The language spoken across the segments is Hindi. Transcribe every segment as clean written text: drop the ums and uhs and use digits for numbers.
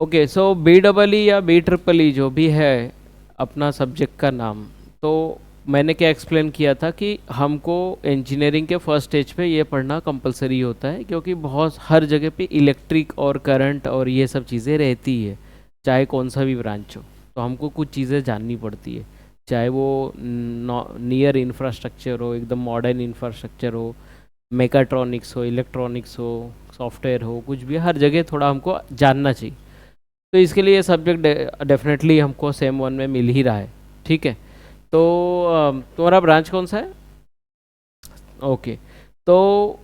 ओके, सो बी डबल ई या बी ट्रिपल ई जो भी है अपना सब्जेक्ट का नाम, तो मैंने क्या एक्सप्लेन किया था कि हमको इंजीनियरिंग के फर्स्ट स्टेज पे ये पढ़ना कंपलसरी होता है, क्योंकि बहुत हर जगह पे इलेक्ट्रिक और करंट और ये सब चीज़ें रहती है, चाहे कौन सा भी ब्रांच हो। तो हमको कुछ चीज़ें जाननी पड़ती है, चाहे वो नियर इंफ्रास्ट्रक्चर हो, एकदम मॉडर्न इंफ्रास्ट्रक्चर हो, मेकाट्रॉनिक्स हो, इलेक्ट्रॉनिक्स हो, सॉफ्टवेयर हो, कुछ भी हर जगह थोड़ा हमको जानना चाहिए। तो इसके लिए ये सब्जेक्ट डेफिनेटली हमको सेम वन में मिल ही रहा है। ठीक है, तो तुम्हारा ब्रांच कौन सा है? ओके, तो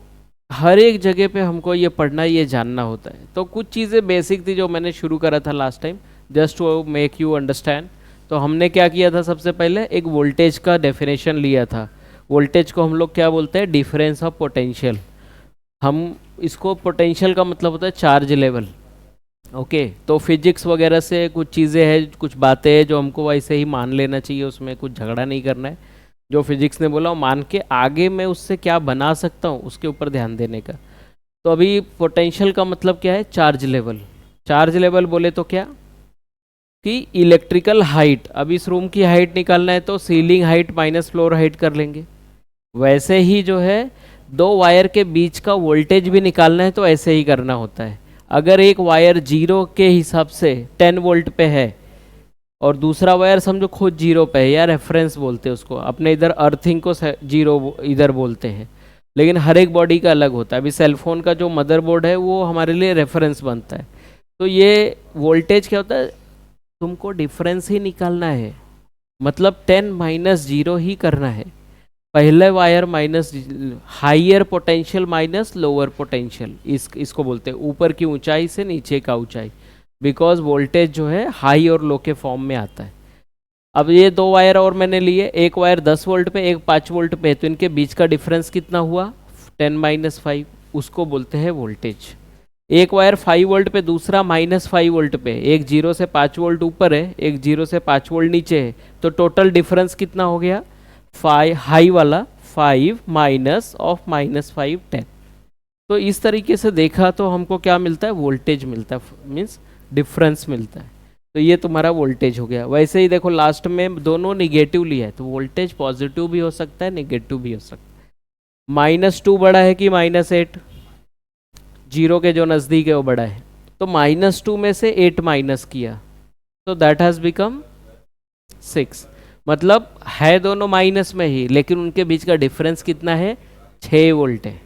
हर एक जगह पे हमको ये पढ़ना, ये जानना होता है। तो कुछ चीज़ें बेसिक थी जो मैंने शुरू करा था last time, just to make you understand. तो हमने क्या किया था, सबसे पहले एक वोल्टेज का डेफिनेशन लिया था। वोल्टेज को हम लोग क्या बोलते हैं? Difference of potential. हम इसको, पोटेंशियल का मतलब होता है चार्ज लेवल। ओके, तो फिजिक्स वगैरह से कुछ चीज़ें हैं, कुछ बातें हैं जो हमको वैसे ही मान लेना चाहिए, उसमें कुछ झगड़ा नहीं करना है। जो फिजिक्स ने बोला वो मान के आगे मैं उससे क्या बना सकता हूँ उसके ऊपर ध्यान देने का। तो अभी पोटेंशियल का मतलब क्या है? Charge level. चार्ज लेवल बोले तो क्या कि इलेक्ट्रिकल हाइट। अब इस रूम की हाइट निकालना है तो ceiling height minus floor height कर लेंगे। वैसे ही जो है दो वायर के बीच का वोल्टेज भी निकालना है तो ऐसे ही करना होता है। अगर एक वायर जीरो के हिसाब से 10 वोल्ट पे है और दूसरा वायर समझो खुद जीरो पे है, या रेफरेंस बोलते हैं उसको, अपने इधर अर्थिंग को जीरो इधर बोलते हैं, लेकिन हर एक बॉडी का अलग होता है। अभी सेलफोन का जो मदरबोर्ड है वो हमारे लिए रेफरेंस बनता है। तो ये वोल्टेज क्या होता है? तुमको डिफरेंस ही निकालना है, मतलब 10 माइनस जीरो ही करना है। पहले wire minus higher potential minus lower potential, इसको बोलते हैं ऊपर की ऊंचाई से नीचे का ऊंचाई, बिकॉज वोल्टेज जो है हाई और लो के फॉर्म में आता है। अब ये दो वायर और मैंने लिए, एक वायर 10 वोल्ट पे, एक 5 वोल्ट पे, तो इनके बीच का डिफरेंस कितना हुआ? 10 - 5, उसको बोलते हैं वोल्टेज। एक वायर 5 वोल्ट पे, दूसरा -5 वोल्ट पे, एक 0 से 5 वोल्ट ऊपर है, एक 0 से 5 वोल्ट नीचे है, तो टोटल डिफरेंस कितना हो गया? 5 हाई वाला 5 माइनस ऑफ -5 10। तो इस तरीके से देखा तो हमको क्या मिलता है? वोल्टेज मिलता है, मीन्स डिफरेंस मिलता है। तो ये तुम्हारा वोल्टेज हो गया। वैसे ही देखो लास्ट में दोनों निगेटिव लिया है, तो वोल्टेज पॉजिटिव भी हो सकता है, निगेटिव भी हो सकता है। -2 बड़ा है कि -8? जीरो के जो नज़दीक है वो बड़ा है, तो -2 में से 8 माइनस किया तो दैट हैज़ बिकम 6। मतलब है दोनों माइनस में ही, लेकिन उनके बीच का डिफरेंस कितना है? 6 वोल्ट है।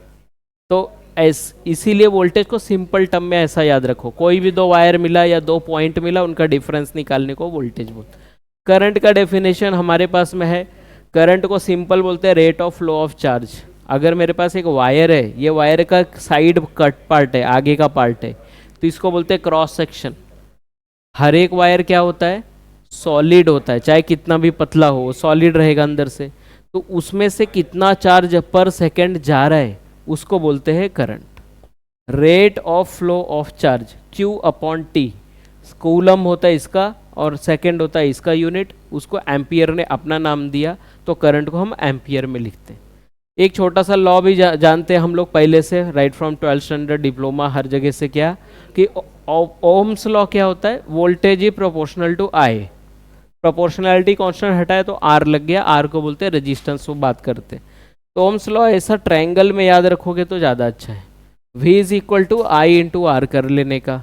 तो इसीलिए वोल्टेज को सिंपल टर्म में ऐसा याद रखो, कोई भी दो वायर मिला या दो पॉइंट मिला, उनका डिफरेंस निकालने को वोल्टेज बोलते। करंट का डेफिनेशन हमारे पास में है। करंट को सिंपल बोलते हैं rate of flow of charge. अगर मेरे पास एक वायर है, ये वायर का साइड कट पार्ट है, आगे का पार्ट है, तो इसको बोलते हैं क्रॉस सेक्शन। हर एक वायर क्या होता है? सॉलिड होता है, चाहे कितना भी पतला हो सॉलिड रहेगा अंदर से। तो उसमें से कितना चार्ज पर सेकंड जा रहा है उसको बोलते हैं current. Rate of flow of charge Q/T, coulomb होता है इसका और सेकंड होता है इसका यूनिट, उसको एम्पियर ने अपना नाम दिया, तो करंट को हम एम्पियर में लिखते हैं। एक छोटा सा लॉ भी जानते हैं हम लोग पहले से, right from 12th standard, diploma, हर जगह से, क्या कि ओम्स लॉ क्या होता है? Voltage is proportional to I. Proportionality constant हटाए तो आर लग गया, आर को बोलते हैं रेजिस्टेंस, वो बात करते हैं। तो ओम्स लॉ ऐसा ट्रायंगल में याद रखोगे तो ज़्यादा अच्छा है। V is equal to I into R कर लेने का,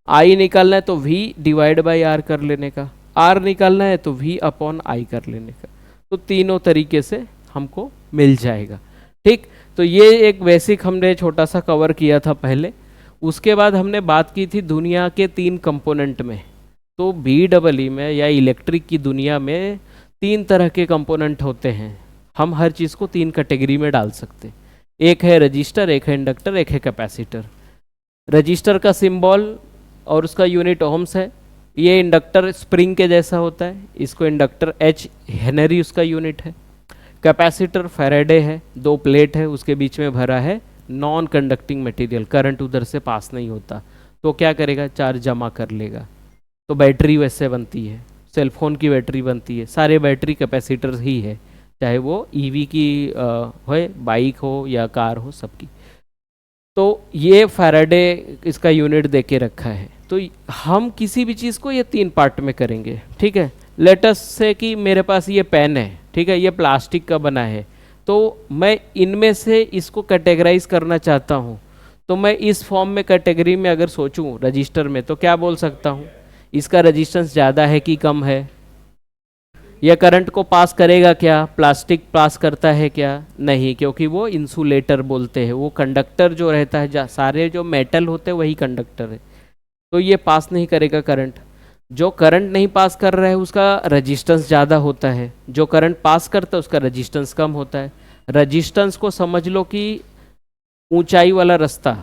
आई निकालना है तो V डिवाइड बाई आर कर लेने का, आर निकालना है तो V/I कर लेने का। तो तीनों तरीके से हमको मिल जाएगा। ठीक, तो ये एक बेसिक हमने छोटा सा कवर किया था पहले। उसके बाद हमने बात की थी दुनिया के 3 कंपोनेंट में। तो BEE में या इलेक्ट्रिक की दुनिया में 3 तरह के कंपोनेंट होते हैं। हम हर चीज़ को 3 कैटेगरी में डाल सकते हैं। एक है रजिस्टर, एक है इंडक्टर, एक है कैपेसिटर। रजिस्टर का सिंबल और उसका यूनिट ओम्स है। ये इंडक्टर स्प्रिंग के जैसा होता है, इसको इंडक्टर H हेनरी उसका यूनिट है। कैपेसिटर फैराडे है, 2 प्लेट है, उसके बीच में भरा है नॉन कंडक्टिंग मटेरियल, करंट उधर से पास नहीं होता, तो क्या करेगा? चार्ज जमा कर लेगा। तो बैटरी वैसे बनती है, सेलफोन की बैटरी बनती है, सारे बैटरी कैपेसिटर ही है, चाहे वो EV की हो, बाइक हो या कार हो, सबकी। तो ये फैराडे इसका यूनिट दे के रखा है। तो हम किसी भी चीज़ को ये 3 पार्ट में करेंगे, ठीक है। लेटस से कि मेरे पास ये पेन है, ठीक है, ये प्लास्टिक का बना है, तो मैं इनमें से इसको कैटेगराइज करना चाहता हूँ, तो मैं इस फॉर्म में कैटेगरी में अगर सोचूं रजिस्टर में, तो क्या बोल सकता हूँ, इसका रजिस्टेंस ज़्यादा है कि कम है, यह करंट को पास करेगा क्या, प्लास्टिक पास करता है क्या, नहीं, क्योंकि वो इंसुलेटर बोलते हैं, वो कंडक्टर जो रहता है, सारे जो मेटल होते हैं वही कंडक्टर है, तो ये पास नहीं करेगा करंट। जो करंट नहीं पास कर रहा है उसका रजिस्टेंस ज़्यादा होता है, जो करंट पास करता है उसका रजिस्टेंस कम होता है। रजिस्टेंस को समझ लो कि ऊंचाई वाला रास्ता,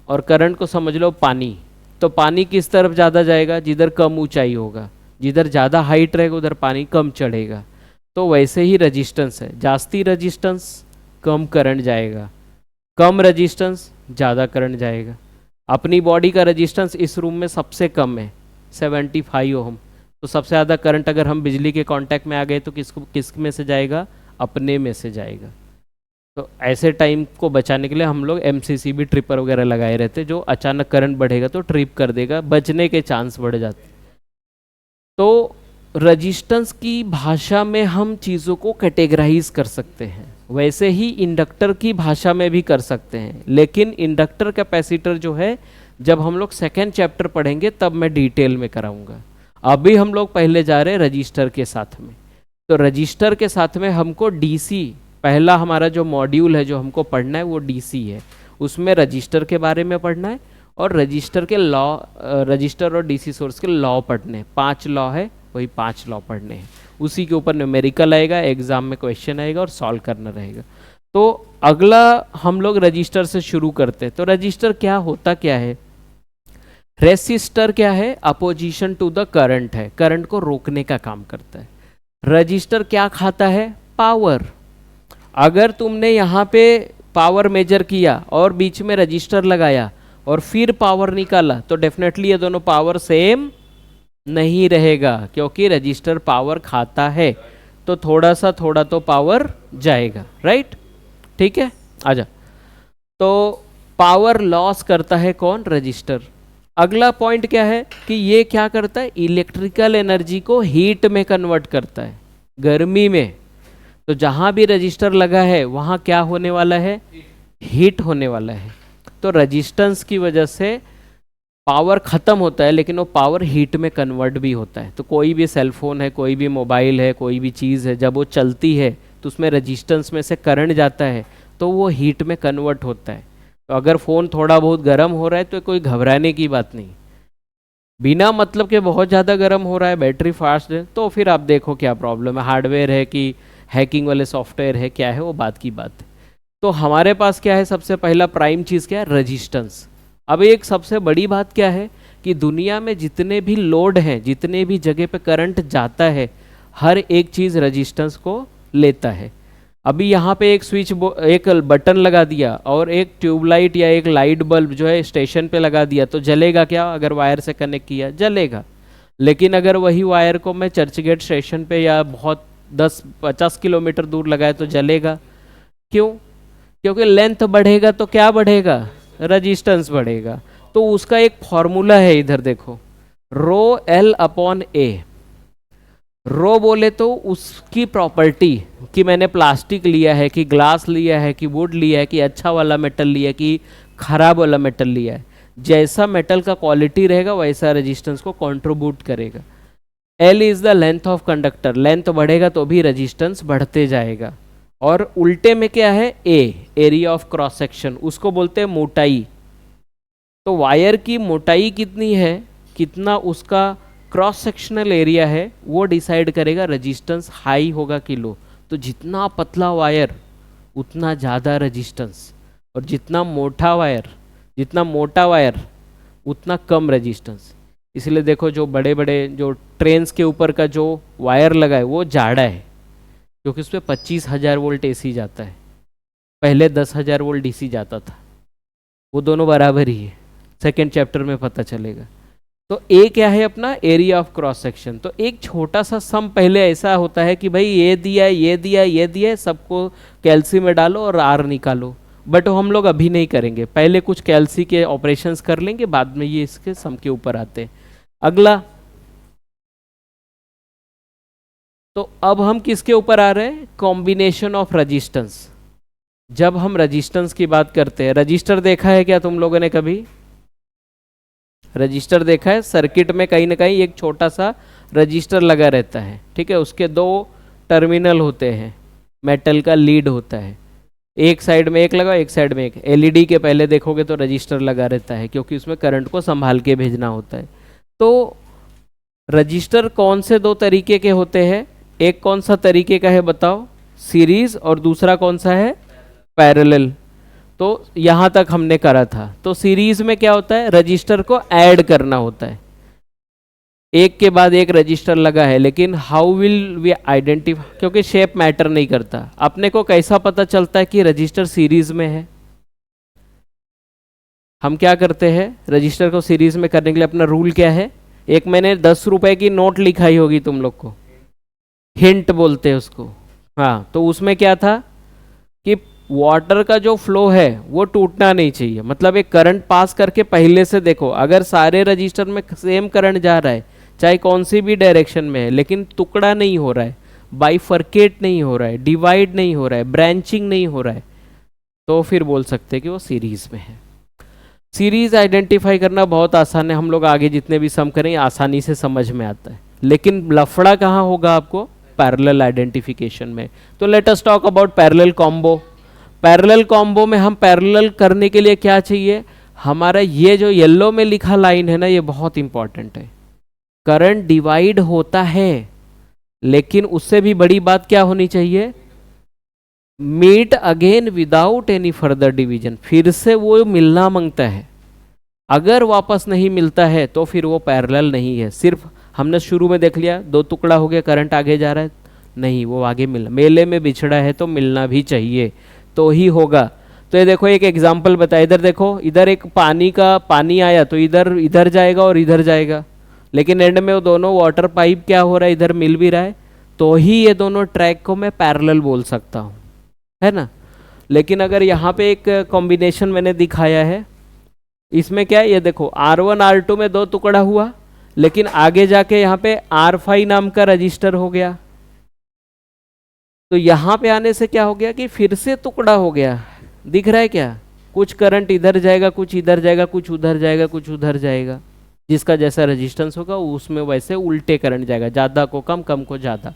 और करंट को समझ लो पानी। तो पानी किस तरफ ज़्यादा जाएगा, जिधर कम ऊंचाई होगा, जिधर ज़्यादा हाइट रहेगा उधर पानी कम चढ़ेगा। तो वैसे ही रजिस्टेंस है, जास्ती रजिस्टेंस कम करंट जाएगा, कम रजिस्टेंस ज़्यादा करंट जाएगा। अपनी बॉडी का रजिस्टेंस इस रूम में सबसे कम है 75 ओम, तो सबसे ज़्यादा करंट अगर हम बिजली के कांटेक्ट में आ गए तो किस में से जाएगा, अपने में से जाएगा। तो ऐसे टाइम को बचाने के लिए हम लोग MCCB ट्रिपर वगैरह लगाए रहते, जो अचानक करंट बढ़ेगा तो ट्रिप कर देगा, बचने के चांस बढ़ जाते। तो रजिस्टेंस की भाषा में हम चीज़ों को कैटेगराइज कर सकते हैं, वैसे ही इंडक्टर की भाषा में भी कर सकते हैं, लेकिन इंडक्टर कैपेसिटर जो है जब हम लोग सेकेंड चैप्टर पढ़ेंगे तब मैं डिटेल में कराऊंगा। अभी हम लोग पहले जा रहे हैं रजिस्टर के साथ में। तो रजिस्टर के साथ में हमको DC, पहला हमारा जो मॉड्यूल है जो हमको पढ़ना है वो DC है, उसमें रजिस्टर के बारे में पढ़ना है, और रजिस्टर के लॉ, रजिस्टर और DC सोर्स के लॉ पढ़ने हैं। 5 लॉ है, वही 5 लॉ पढ़ने हैं, उसी के ऊपर न्यूमेरिकल आएगा, एग्जाम में क्वेश्चन आएगा और सॉल्व करना रहेगा। तो अगला हम लोग रजिस्टर से शुरू करते हैं। तो रजिस्टर क्या होता क्या है, रेसिस्टर क्या है, अपोजिशन टू द करंट है, करंट को रोकने का काम करता है। रजिस्टर क्या खाता है, पावर। अगर तुमने यहाँ पे पावर मेजर किया और बीच में रजिस्टर लगाया और फिर पावर निकाला, तो डेफिनेटली ये दोनों पावर सेम नहीं रहेगा, क्योंकि रजिस्टर पावर खाता है, तो थोड़ा तो पावर जाएगा, राइट, ठीक है। आजा, तो पावर लॉस करता है कौन, रजिस्टर। अगला पॉइंट क्या है कि ये क्या करता है, इलेक्ट्रिकल एनर्जी को हीट में कन्वर्ट करता है, गर्मी में। तो जहां भी रजिस्टर लगा है वहां क्या होने वाला है, हीट होने वाला है। तो रजिस्टेंस की वजह से पावर खत्म होता है, लेकिन वो पावर हीट में कन्वर्ट भी होता है। तो कोई भी सेलफोन है, कोई भी मोबाइल है, कोई भी चीज़ है, जब वो चलती है तो उसमें रजिस्टेंस में से करंट जाता है, तो वो हीट में कन्वर्ट होता है। तो अगर फ़ोन थोड़ा बहुत गर्म हो रहा है तो कोई घबराने की बात नहीं, बिना मतलब के बहुत ज़्यादा गर्म हो रहा है, बैटरी फास्ट है, तो फिर आप देखो क्या प्रॉब्लम है, हार्डवेयर है कि हैकिंग वाले सॉफ्टवेयर है, क्या है, वो बात की बात है। तो हमारे पास क्या है, सबसे पहला प्राइम चीज़ क्या है, रजिस्टेंस। अब एक सबसे बड़ी बात क्या है कि दुनिया में जितने भी लोड हैं, जितने भी जगह पे करंट जाता है, हर एक चीज़ रजिस्टेंस को लेता है। अभी यहाँ पे एक बटन लगा दिया और एक ट्यूबलाइट या एक लाइट बल्ब जो है स्टेशन पे लगा दिया, तो जलेगा क्या, अगर वायर से कनेक्ट किया जलेगा। लेकिन अगर वही वायर को मैं चर्चगेट स्टेशन पे या बहुत 10-50 किलोमीटर दूर लगाए तो जलेगा। क्यों, क्योंकि लेंथ बढ़ेगा तो क्या बढ़ेगा, रजिस्टेंस बढ़ेगा। तो उसका एक फॉर्मूला है, इधर देखो, ρL/A। रो बोले तो उसकी प्रॉपर्टी कि मैंने प्लास्टिक लिया है कि ग्लास लिया है कि वुड लिया है कि अच्छा वाला मेटल लिया है कि खराब वाला मेटल लिया है, जैसा मेटल का क्वालिटी रहेगा वैसा रेजिस्टेंस को कंट्रीब्यूट करेगा। L is the length of conductor, length बढ़ेगा तो भी रेजिस्टेंस बढ़ते जाएगा। और उल्टे में क्या है, A, area of cross section, उसको बोलते हैं मोटाई। तो वायर की मोटाई कितनी है, कितना उसका क्रॉस सेक्शनल एरिया है, वो डिसाइड करेगा रेजिस्टेंस हाई होगा कि लो। तो जितना पतला वायर उतना ज़्यादा रेजिस्टेंस, और जितना मोटा वायर उतना कम रेजिस्टेंस। इसलिए देखो जो बड़े बड़े जो ट्रेन्स के ऊपर का जो वायर लगा है वो जाड़ा है, क्योंकि उस पर 25,000 वोल्ट AC जाता है, पहले 10,000 वोल्ट DC जाता था। वो दोनों बराबर ही है, सेकेंड चैप्टर में पता चलेगा। तो A क्या है अपना, एरिया ऑफ क्रॉस सेक्शन। तो एक छोटा सा सम पहले ऐसा होता है कि भाई ये दिया है, ये दिया है, ये दिया है, सबको कैल्सी में डालो और R निकालो। बट वो हम लोग अभी नहीं करेंगे, पहले कुछ कैलसी के ऑपरेशंस कर लेंगे, बाद में ये इसके सम के ऊपर आते हैं। अगला, तो अब हम किसके ऊपर आ रहे हैं, कॉम्बिनेशन ऑफ रजिस्टेंस। जब हम रजिस्टेंस की बात करते हैं, रजिस्टर देखा है क्या तुम लोगों ने कभी, रजिस्टर देखा है, सर्किट में कहीं ना कहीं एक छोटा सा रजिस्टर लगा रहता है, ठीक है, उसके दो टर्मिनल होते हैं, मेटल का लीड होता है, एक साइड में एक लगा, एक साइड में एक। एलईडी के पहले देखोगे तो रजिस्टर लगा रहता है, क्योंकि उसमें करंट को संभाल के भेजना होता है। तो रजिस्टर कौन से दो तरीके के होते हैं, एक कौन सा तरीके का है बताओ, सीरीज, और दूसरा कौन सा है, पैरेलल। तो यहां तक हमने करा था। तो सीरीज में क्या होता है, रजिस्टर को ऐड करना होता है, एक के बाद एक रजिस्टर लगा है, लेकिन हाउ विल वी आइडेंटिफाई, क्योंकि शेप मैटर नहीं करता, अपने को कैसा पता चलता है कि रजिस्टर सीरीज में है। हम क्या करते हैं, रजिस्टर को सीरीज में करने के लिए अपना रूल क्या है, एक मैंने 10 रुपए की नोट लिखाई होगी तुम लोग को, हिंट बोलते हैं उसको। हाँ, तो उसमें क्या था कि वाटर का जो फ्लो है वो टूटना नहीं चाहिए, मतलब एक करंट पास करके पहले से देखो, अगर सारे रजिस्टर में सेम करंट जा रहा है, चाहे कौन सी भी डायरेक्शन में है, लेकिन टुकड़ा नहीं हो रहा है, बाइफर्केट नहीं हो रहा है, डिवाइड नहीं हो रहा है, ब्रांचिंग नहीं हो रहा है, तो फिर बोल सकते हैं कि वो सीरीज में है। सीरीज आइडेंटिफाई करना बहुत आसान है, हम लोग आगे जितने भी सम करें आसानी से समझ में आता है, लेकिन लफड़ा कहाँ होगा आपको, पैरेलल आइडेंटिफिकेशन में। तो let us talk about parallel combo. Parallel combo में हम पैरेलल करने के लिए क्या चाहिए, हमारा ये जो येलो में लिखा लाइन है ना, ये बहुत इंपॉर्टेंट है। करंट डिवाइड होता है, लेकिन उससे भी बड़ी बात क्या होनी चाहिए, meet again without any further division, फिर से वो मिलना मांगता है। अगर वापस नहीं मिलता है तो फिर वो पैरेलल नहीं है। सिर्फ हमने शुरू में देख लिया, दो टुकड़ा हो गया, करंट आगे जा रहा है, नहीं, वो आगे मिल, मेले में बिछड़ा है तो मिलना भी चाहिए, तो ही होगा। तो ये देखो एक एग्जाम्पल बताया, इधर देखो, इधर एक पानी आया तो इधर इधर जाएगा और इधर जाएगा, लेकिन एंड में वो दोनों वाटर पाइप क्या हो रहा है, इधर मिल भी रहा है, तो ही ये दोनों ट्रैक को मैं पैरेलल बोल सकता हूँ, है ना। लेकिन अगर यहाँ पे एक कॉम्बिनेशन मैंने दिखाया है, इसमें क्या है, ये देखो R1 R2 में दो टुकड़ा हुआ, लेकिन आगे जाके यहाँ पे R5 नाम का रजिस्टर हो गया, तो यहाँ पे आने से क्या हो गया कि फिर से टुकड़ा हो गया, दिख रहा है क्या, कुछ करंट इधर जाएगा, कुछ इधर जाएगा, कुछ उधर जाएगा, कुछ उधर जाएगा, जिसका जैसा रेजिस्टेंस होगा उसमें वैसे उल्टे करंट जाएगा, ज्यादा को कम, कम को ज्यादा।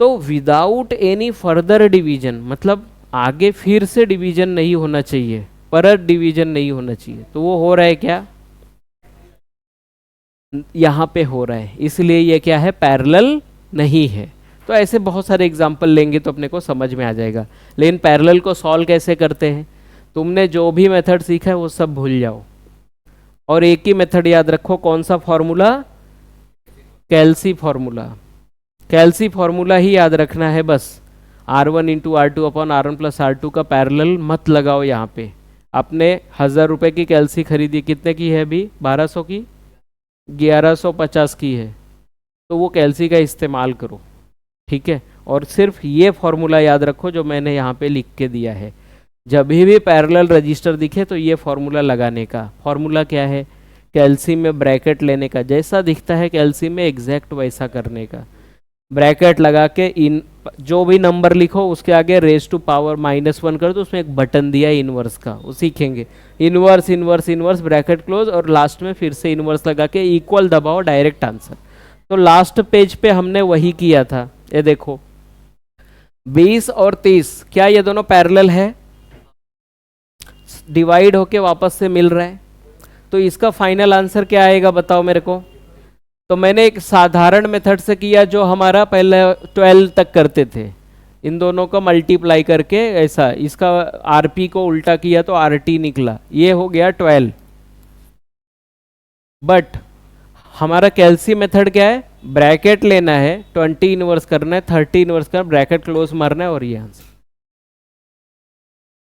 तो विदाउट एनी फर्दर डिवीजन, मतलब आगे फिर से डिवीजन नहीं होना चाहिए, परत डिवीजन नहीं होना चाहिए, तो वो हो रहा है क्या, यहाँ पे हो रहा है, इसलिए ये क्या है, पैरेलल नहीं है। तो ऐसे बहुत सारे एग्जाम्पल लेंगे तो अपने को समझ में आ जाएगा। लेकिन पैरेलल को सॉल्व कैसे करते हैं, तुमने जो भी मेथड सीखा है वो सब भूल जाओ, और एक ही मेथड याद रखो, कौन सा फॉर्मूला, कैल्सी फॉर्मूला। कैल्सी फॉर्मूला ही याद रखना है बस। R1 into R2 upon R1 plus R2 का पैरेलल मत लगाओ यहाँ पे। आपने 1000 रुपये की कैल्सी खरीदी, कितने की है अभी, 1200 की, 1150 की है, तो वो कैल्सी का इस्तेमाल करो, ठीक है। और सिर्फ ये फॉर्मूला याद रखो जो मैंने यहाँ पे लिख के दिया है, जब भी पैरेलल रजिस्टर दिखे तो ये फॉर्मूला लगाने का। फॉर्मूला क्या है, कैल्सी में ब्रैकेट लेने का, जैसा दिखता है कैल्सी में एग्जैक्ट वैसा करने का, ब्रैकेट लगा के इन जो भी नंबर लिखो उसके आगे रेज टू पावर -1 कर दो, उसमें एक बटन दिया है इनवर्स का, वो सीखेंगे, inverse inverse inverse, bracket close, और लास्ट में फिर से इनवर्स लगा के इक्वल दबाओ, डायरेक्ट आंसर। तो लास्ट पेज पे हमने वही किया था, ये देखो 20 और 30, क्या ये दोनों पैरेलल है, डिवाइड होके वापस से मिल रहा है, तो इसका फाइनल आंसर क्या आएगा बताओ मेरे को। तो मैंने एक साधारण मेथड से किया जो हमारा पहले 12 तक करते थे, इन दोनों को मल्टीप्लाई करके ऐसा, इसका आरपी को उल्टा किया तो आरटी निकला, ये हो गया 12। बट हमारा कैल्सी मेथड क्या है, ब्रैकेट लेना है, 20 इनवर्स करना है, 30 इनवर्स करना, ब्रैकेट क्लोज मारना है, और ये आंसर।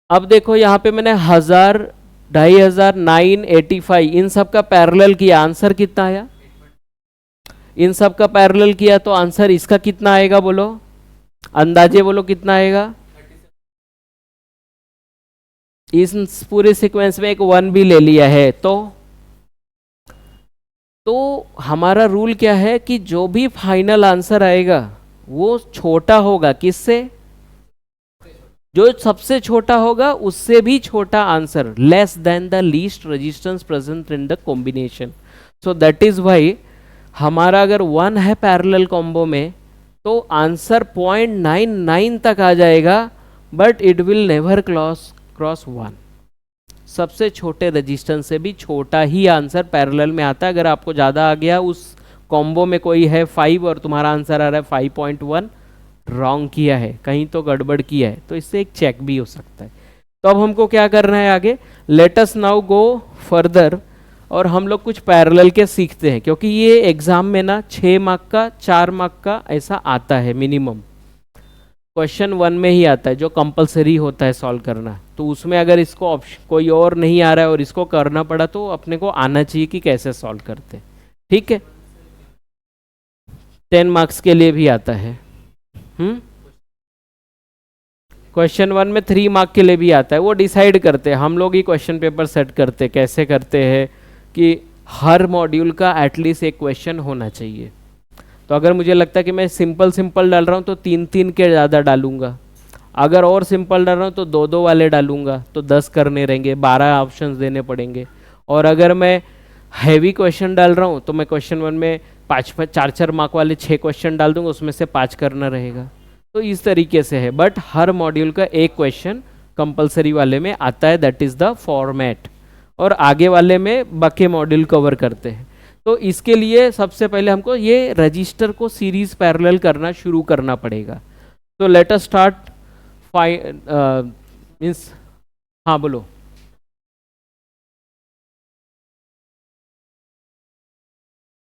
अब देखो यहाँ पे मैंने 1000, 2500, 985 इन सब का पैरेलल किया, आंसर कितना आया, इन सब का पैरेलल किया तो आंसर इसका कितना आएगा बोलो, अंदाजे बोलो कितना आएगा, इस पूरे सीक्वेंस में एक 1 भी ले लिया है तो हमारा रूल क्या है कि जो भी फाइनल आंसर आएगा वो छोटा होगा किससे, जो सबसे छोटा होगा उससे भी छोटा answer, less than the least resistance present in the combination. So that is why हमारा अगर 1 है पैरेलल कॉम्बो में तो आंसर 0.99 तक आ जाएगा, but it will never cross 1। सबसे छोटे रेजिस्टेंस से भी छोटा ही आंसर पैरेलल में आता है। अगर आपको ज़्यादा आ गया, उस कॉम्बो में कोई है 5 और तुम्हारा आंसर आ रहा है 5.1, रॉन्ग किया है, कहीं तो गड़बड़ किया है, तो इससे एक चेक भी हो सकता है। तो अब हमको क्या करना है आगे, let us now go further और हम लोग कुछ पैरेलल के सीखते हैं, क्योंकि ये एग्जाम में ना 6 मार्क का 4 मार्क का ऐसा आता है मिनिमम, क्वेश्चन 1 में ही आता है जो कंपलसरी होता है सॉल्व करना। तो उसमें अगर इसको ऑप्शन कोई और नहीं आ रहा है और इसको करना पड़ा तो अपने को आना चाहिए कि कैसे सॉल्व करते हैं। ठीक है, 10 मार्क्स के लिए भी आता है। क्वेश्चन 1 में 3 मार्क के लिए भी आता है, वो डिसाइड करते हैं हम लोग ही, क्वेश्चन पेपर सेट करते कैसे करते हैं कि हर मॉड्यूल का एटलीस्ट एक क्वेश्चन होना चाहिए। तो अगर मुझे लगता है कि मैं सिंपल डाल रहा हूँ तो 3 के ज़्यादा डालूंगा, अगर और सिंपल डाल रहा हूँ तो 2 वाले डालूंगा, तो 10 करने रहेंगे, 12 ऑप्शंस देने पड़ेंगे। और अगर मैं हैवी क्वेश्चन डाल रहा हूँ तो मैं क्वेश्चन 1 में 4 मार्क वाले 6 क्वेश्चन डाल दूंगा, उसमें से 5 करना रहेगा। तो इस तरीके से है, बट हर मॉड्यूल का एक क्वेश्चन कंपलसरी वाले में आता है, दैट इज़ द फॉर्मेट, और आगे वाले में बाकी मॉड्यूल कवर करते हैं। तो इसके लिए सबसे पहले हमको ये रजिस्टर को सीरीज पैरेलल करना शुरू करना पड़ेगा। तो लेट अस स्टार्ट मीन्स, हाँ बोलो।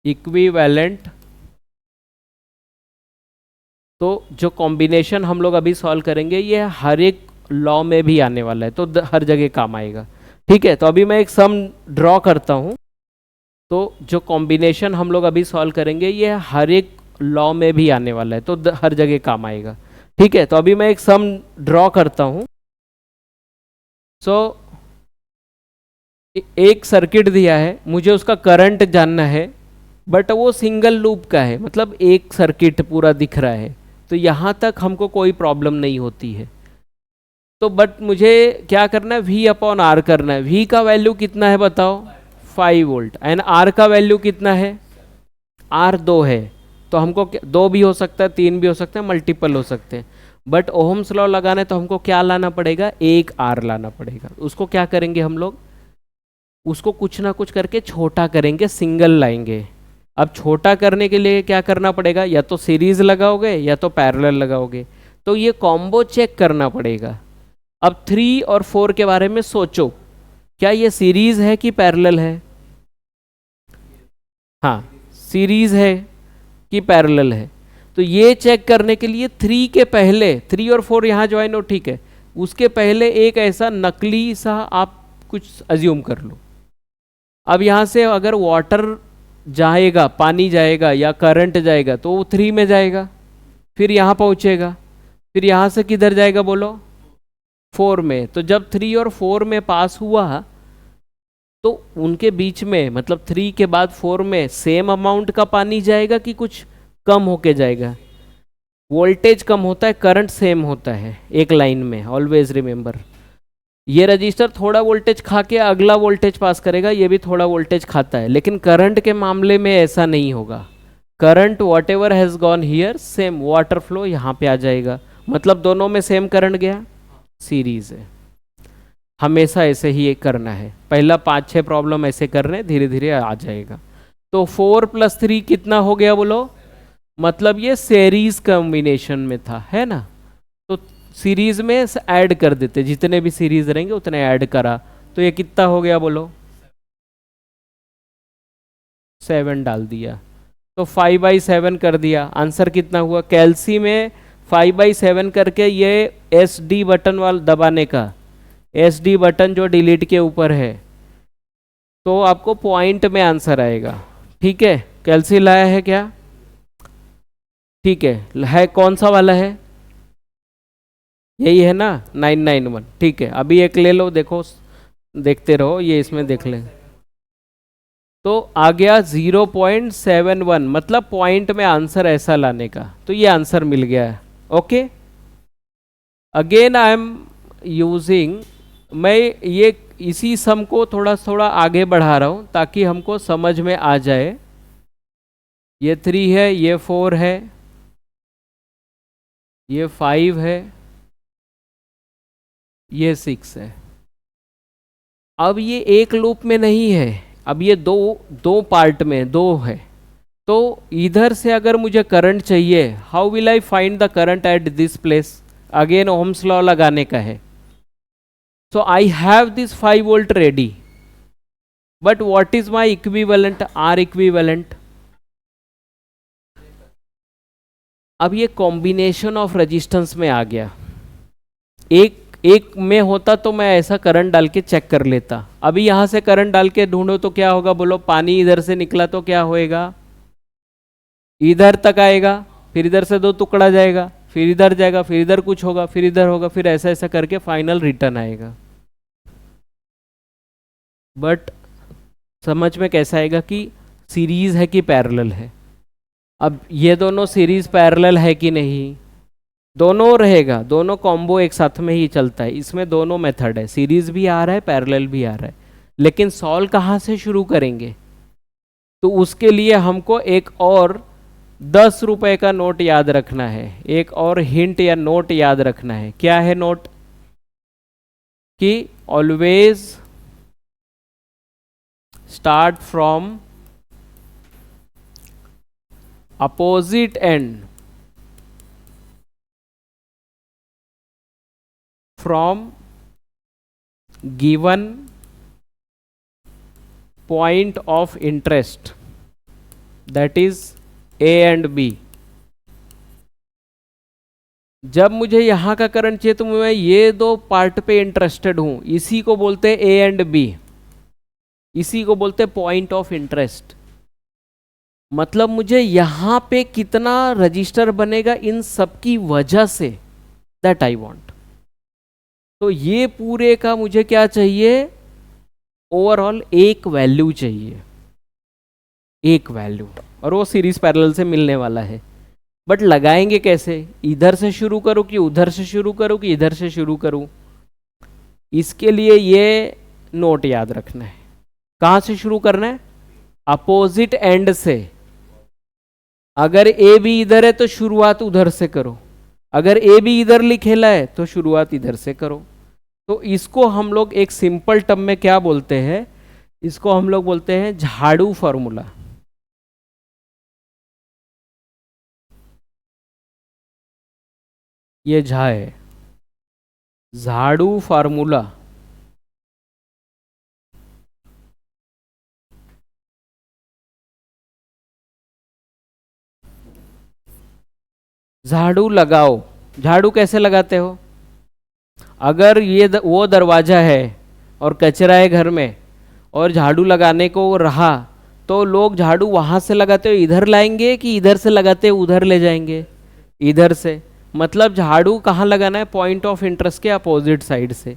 इक्विवेलेंट, तो जो कॉम्बिनेशन हम लोग अभी सॉल्व करेंगे ये हर एक लॉ में भी आने वाला है, तो हर जगह काम आएगा। ठीक है, तो अभी मैं एक सम ड्रॉ करता हूँ। तो जो कॉम्बिनेशन हम लोग अभी सॉल्व करेंगे ये हर एक लॉ में भी आने वाला है, तो हर जगह काम आएगा। ठीक है, तो अभी मैं एक सम ड्रॉ करता हूँ। सो एक सर्किट दिया है, मुझे उसका करंट जानना है, बट वो सिंगल लूप का है, मतलब एक सर्किट पूरा दिख रहा है, तो यहाँ तक हमको कोई प्रॉब्लम नहीं होती है। तो बट मुझे क्या करना है, V/R करना है। V का वैल्यू कितना है बताओ, 5 वोल्ट, एंड R का वैल्यू कितना है, R 2 है। तो हमको 2 भी हो सकता है, 3 भी हो सकता है, मल्टीपल हो सकते हैं, बट ओहम्स लॉ लगाना है तो हमको क्या लाना पड़ेगा, एक R लाना पड़ेगा। उसको क्या करेंगे हम लोग, उसको कुछ ना कुछ करके छोटा करेंगे, सिंगल लाएंगे। अब छोटा करने के लिए क्या करना पड़ेगा, या तो सीरीज लगाओगे या तो पैरेलल लगाओगे, तो ये कॉम्बो चेक करना पड़ेगा। अब 3 और 4 के बारे में सोचो, क्या ये सीरीज है कि पैरेलल है, हाँ सीरीज है कि पैरेलल है। तो ये चेक करने के लिए 3 के पहले, 3 और 4 यहाँ ज्वाइन हो, ठीक है, उसके पहले एक ऐसा नकली सा आप कुछ अज्यूम कर लो। अब यहाँ से अगर वाटर जाएगा, पानी जाएगा या करंट जाएगा तो वो 3 में जाएगा, फिर यहाँ पहुँचेगा, फिर यहाँ से किधर जाएगा बोलो, 4 में। तो जब 3 और 4 में पास हुआ तो उनके बीच में, मतलब 3 के बाद 4 में सेम अमाउंट का पानी जाएगा कि कुछ कम होके जाएगा, वोल्टेज कम होता है, करंट सेम होता है एक लाइन में, ऑलवेज रिमेंबर। ये रजिस्टर थोड़ा वोल्टेज खा के अगला वोल्टेज पास करेगा, ये भी थोड़ा वोल्टेज खाता है, लेकिन करंट के मामले में ऐसा नहीं होगा। Current what ever has gone here, same water flow यहाँ पे आ जाएगा, मतलब दोनों में सेम करंट गया, सीरीज है। हमेशा ऐसे ही एक करना है, पहला 5-6 प्रॉब्लम ऐसे करने, धीरे धीरे आ जाएगा। तो 4 + 3 कितना हो गया बोलो, मतलब ये सीरीज कॉम्बिनेशन में था, है ना। तो सीरीज में ऐड कर देते, जितने भी सीरीज रहेंगे उतने ऐड करा, तो ये कितना हो गया बोलो, 7 डाल दिया, तो 5/7 कर दिया। आंसर कितना हुआ, कैल्सी में 5/7 करके ये SD बटन वाला दबाने का, SD बटन जो डिलीट के ऊपर है, तो आपको पॉइंट में आंसर आएगा। ठीक है, कैल्सी लाया है क्या, ठीक है कौन सा वाला है, यही है ना 991, ठीक है। अभी एक ले लो, देखो देखते रहो, ये इसमें देख लें। तो आ गया 0.71, मतलब पॉइंट में आंसर ऐसा लाने का, तो ये आंसर मिल गया है। Okay, again I am using, मैं ये इसी सम को थोड़ा थोड़ा आगे बढ़ा रहा हूं ताकि हमको समझ में आ जाए। ये 3 है, ये 4 है, ये 5 है, ये 6 है। अब ये एक लूप में नहीं है, अब ये दो दो पार्ट में दो है। तो इधर से अगर मुझे करंट चाहिए, how will I find the current at this place? Again Ohm's law लगाने का है। So I have this 5 volt ready, but what is my equivalent? R equivalent. अब ये कॉम्बिनेशन ऑफ रेजिस्टेंस में आ गया। एक एक में होता तो मैं ऐसा करंट डाल के चेक कर लेता। अभी यहां से करंट डाल के ढूंढो तो क्या होगा? बोलो, पानी इधर से निकला तो क्या होएगा? इधर तक आएगा, फिर इधर से 2 टुकड़ा जाएगा, फिर इधर जाएगा, फिर इधर कुछ होगा, फिर इधर होगा, फिर ऐसा ऐसा करके फाइनल रिटर्न आएगा। बट समझ में कैसा आएगा कि सीरीज है कि पैरेलल है? अब ये दोनों सीरीज पैरेलल है कि नहीं? दोनों रहेगा, दोनों कॉम्बो एक साथ में ही चलता है। इसमें दोनों मेथड है, सीरीज भी आ रहा है, पैरेलल भी आ रहा है। लेकिन सॉल्व कहाँ से शुरू करेंगे? तो उसके लिए हमको एक और 10 रुपए का नोट याद रखना है, एक और हिंट या नोट याद रखना है। क्या है नोट? कि always start from opposite and, from given point of interest, that is A and B। जब मुझे यहां का करंट चाहिए तो मैं ये दो पार्ट पे इंटरेस्टेड हूं, इसी को बोलते हैं A एंड B, इसी को बोलते हैं पॉइंट ऑफ इंटरेस्ट। मतलब मुझे यहां पे कितना रजिस्टर बनेगा इन सब की वजह से, दैट आई वांट। तो ये पूरे का मुझे क्या चाहिए? ओवरऑल एक वैल्यू चाहिए, एक वैल्यू, और वो सीरीज पैरेलल से मिलने वाला है। बट लगाएंगे कैसे? इधर से शुरू करूं कि उधर से शुरू करूं कि इधर से शुरू करूं? इसके लिए ये नोट याद रखना है। कहां से शुरू करना है? अपोजिट एंड से। अगर ए बी इधर है तो शुरुआत उधर से करो, अगर ए बी इधर लिखेला है तो शुरुआत इधर से करो। तो इसको हम लोग एक सिंपल टर्म में क्या बोलते हैं? इसको हम लोग बोलते हैं झाड़ू फॉर्मूला। ये झा है, झाड़ू फार्मूला। झाड़ू लगाओ। झाड़ू कैसे लगाते हो? अगर ये वो दरवाजा है और कचरा है घर में और झाड़ू लगाने को रहा, तो लोग झाड़ू वहां से लगाते हुए इधर लाएंगे कि इधर से लगाते हुए उधर ले जाएंगे? इधर से। मतलब झाड़ू कहाँ लगाना है? पॉइंट ऑफ इंटरेस्ट के अपोजिट साइड से।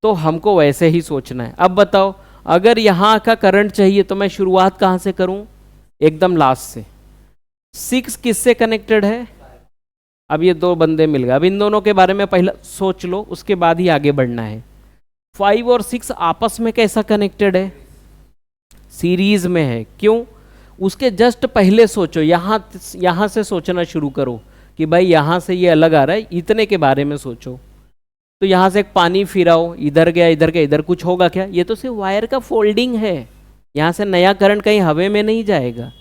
तो हमको वैसे ही सोचना है। अब बताओ, अगर यहाँ का करंट चाहिए तो मैं शुरुआत कहाँ से करूं? एकदम लास्ट से। 6 किससे कनेक्टेड है? अब ये दो बंदे मिल गए, अब इन दोनों के बारे में पहले सोच लो, उसके बाद ही आगे बढ़ना है। 5 और 6 आपस में कैसा कनेक्टेड है? सीरीज में है। क्यों? उसके जस्ट पहले सोचो, यहां से सोचना शुरू करो कि भाई यहां से ये अलग आ रहा है, इतने के बारे में सोचो। तो यहां से एक पानी फिराओ, इधर गया, इधर गया, इधर कुछ होगा क्या? ये तो सिर्फ वायर का फोल्डिंग है, यहां से नया करंट कहीं हवा में नहीं जाएगा।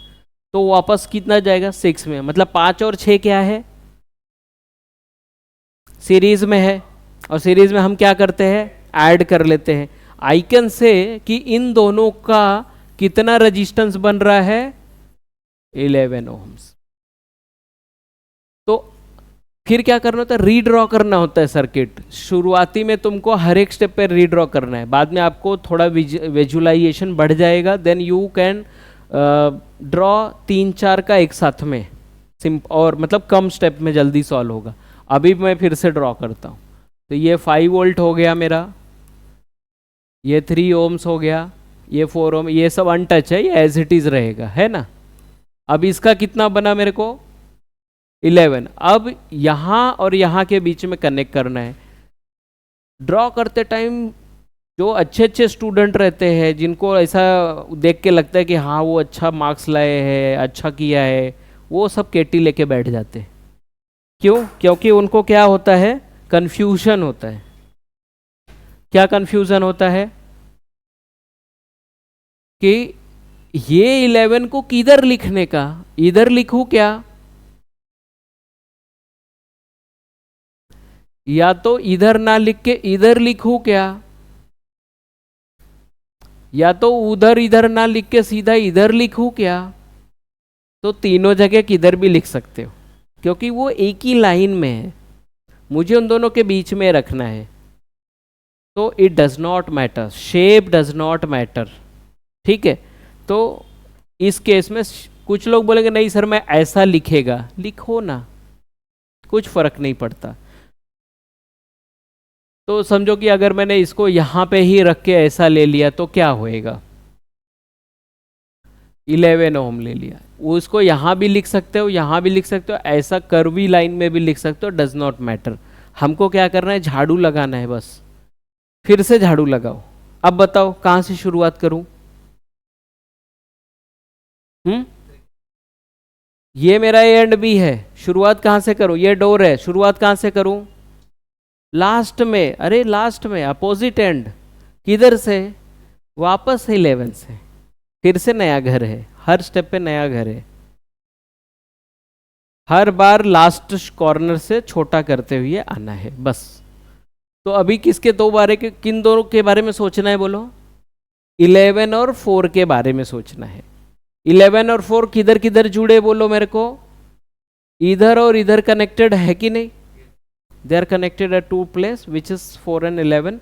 तो वापस कितना जाएगा? 6 में। मतलब 5 और 6 क्या है? सीरीज में है। और सीरीज में हम क्या करते हैं? ऐड कर लेते हैं। आई कैन से कि इन दोनों का कितना रेजिस्टेंस बन रहा है? 11 ओम्स। तो फिर क्या करना होता है? रीड्रॉ करना होता है सर्किट। शुरुआती में तुमको हर एक स्टेप पे रीड्रॉ करना है, बाद में आपको थोड़ा विजुअलाइजेशन बढ़ जाएगा, देन यू कैन ड्रॉ 3-4 का एक साथ में, और मतलब कम स्टेप में जल्दी सॉल्व होगा। अभी मैं फिर से ड्रॉ करता हूँ। तो ये 5 वोल्ट हो गया मेरा, ये 3 ओम्स हो गया, ये 4 ओम, ये सब अनटच है, ये एज इट इज रहेगा, है ना। अब इसका कितना बना मेरे को 11। अब यहाँ और यहाँ के बीच में कनेक्ट करना है। ड्रॉ करते टाइम जो अच्छे अच्छे स्टूडेंट रहते हैं, जिनको ऐसा देख के लगता है कि हाँ वो अच्छा मार्क्स लाए हैं, अच्छा किया है, वो सब केटी लेके बैठ जाते हैं। क्यों? क्योंकि उनको क्या होता है, कंफ्यूजन होता है। क्या कंफ्यूजन होता है कि ये 11 को किधर लिखने का, इधर लिखूं क्या, या तो इधर ना लिख के इधर लिखूं क्या, या तो उधर इधर ना लिख के सीधा इधर लिखूं क्या। तो तीनों जगह किधर भी लिख सकते हो, क्योंकि वो एक ही लाइन में है, मुझे उन दोनों के बीच में रखना है। तो it does not matter, shape does not matter, ठीक है। तो इस केस में कुछ लोग बोलेंगे नहीं सर मैं ऐसा लिखेगा, लिखो ना, कुछ फर्क नहीं पड़ता। तो समझो कि अगर मैंने इसको यहां पे ही रख के ऐसा ले लिया तो क्या होएगा, 11 ओम ले लिया, वो उसको यहां भी लिख सकते हो, यहां भी लिख सकते हो, ऐसा कर्वी लाइन में भी लिख सकते हो, डज नॉट मैटर। हमको क्या करना है, झाड़ू लगाना है बस। फिर से झाड़ू लगाओ। अब बताओ कहां से शुरुआत करूं। ये मेरा ए एंड बी है, शुरुआत कहां से करूं, ये डोर है, शुरुआत कहां से करूं, लास्ट में। अरे लास्ट में, अपोजिट एंड, किधर से, वापस 11 से, फिर से नया घर है, हर स्टेप पे नया घर है, हर बार लास्ट कॉर्नर से छोटा करते हुए आना है बस। तो अभी किसके दो बारे के, किन दोनों के बारे में सोचना है बोलो, 11 और 4 के बारे में सोचना है। 11 और 4 किधर किधर जुड़े बोलो मेरे को, इधर और इधर कनेक्टेड है कि नहीं, they are connected at 2 place which is 4 and 11।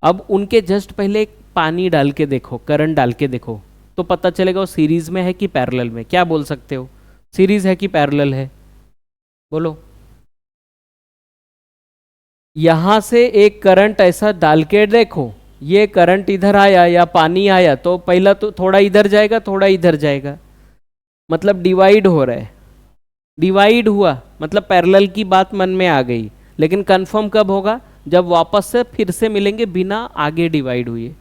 अब उनके जस्ट पहले एक पानी डाल के देखो, करंट डाल के देखो, तो पता चलेगा वो सीरीज में है कि पैरेलल में। क्या बोल सकते हो, सीरीज है कि पैरेलल है, बोलो। यहां से एक करंट ऐसा डाल के देखो, ये करंट इधर आया या पानी आया तो पहला तो थोड़ा इधर जाएगा, थोड़ा इधर जाएगा, मतलब डिवाइड हो रहा है। डिवाइड हुआ मतलब पैरेलल की बात मन में आ गई, लेकिन कंफर्म कब होगा, जब वापस से फिर से मिलेंगे बिना आगे डिवाइड हुए।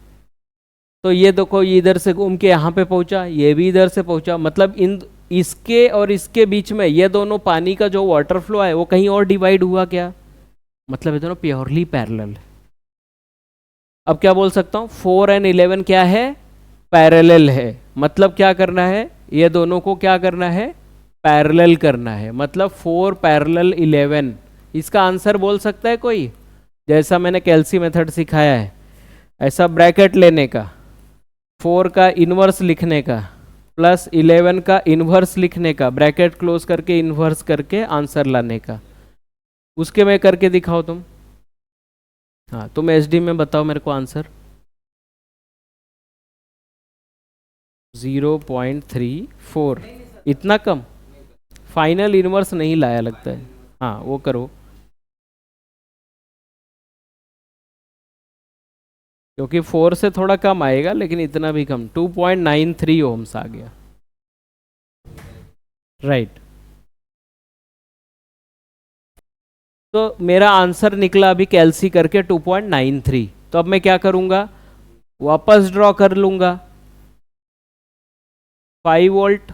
तो ये देखो, ये इधर से घूम के यहाँ पे पहुंचा, ये भी इधर से पहुंचा, मतलब इन इसके और इसके बीच में ये दोनों पानी का जो वाटर फ्लो है वो कहीं और डिवाइड हुआ क्या, मतलब ये दोनों प्योरली पैरेलल है। अब क्या बोल सकता हूँ, 4 and 11 क्या है, पैरेलल है। मतलब क्या करना है, ये दोनों को क्या करना है, पैरेलल करना है, मतलब 4 पैरेलल 11। इसका आंसर बोल सकता है कोई, जैसा मैंने कैल्सी मेथड सिखाया है, ऐसा ब्रैकेट लेने का, 4 का इन्वर्स लिखने का प्लस 11 का इन्वर्स लिखने का, ब्रैकेट क्लोज करके इन्वर्स करके आंसर लाने का। उसके में करके दिखाओ तुम। हाँ तुम एसडी में बताओ मेरे को आंसर। 0.34, इतना कम, फाइनल इनवर्स नहीं लाया लगता है। हाँ वो करो, क्योंकि 4 से थोड़ा कम आएगा, लेकिन इतना भी कम, 2.93 ओम्स आ गया, राइट। तो मेरा आंसर निकला अभी कैल्सी करके 2.93। तो अब मैं क्या करूंगा, वापस ड्रॉ कर लूंगा, 5 वोल्ट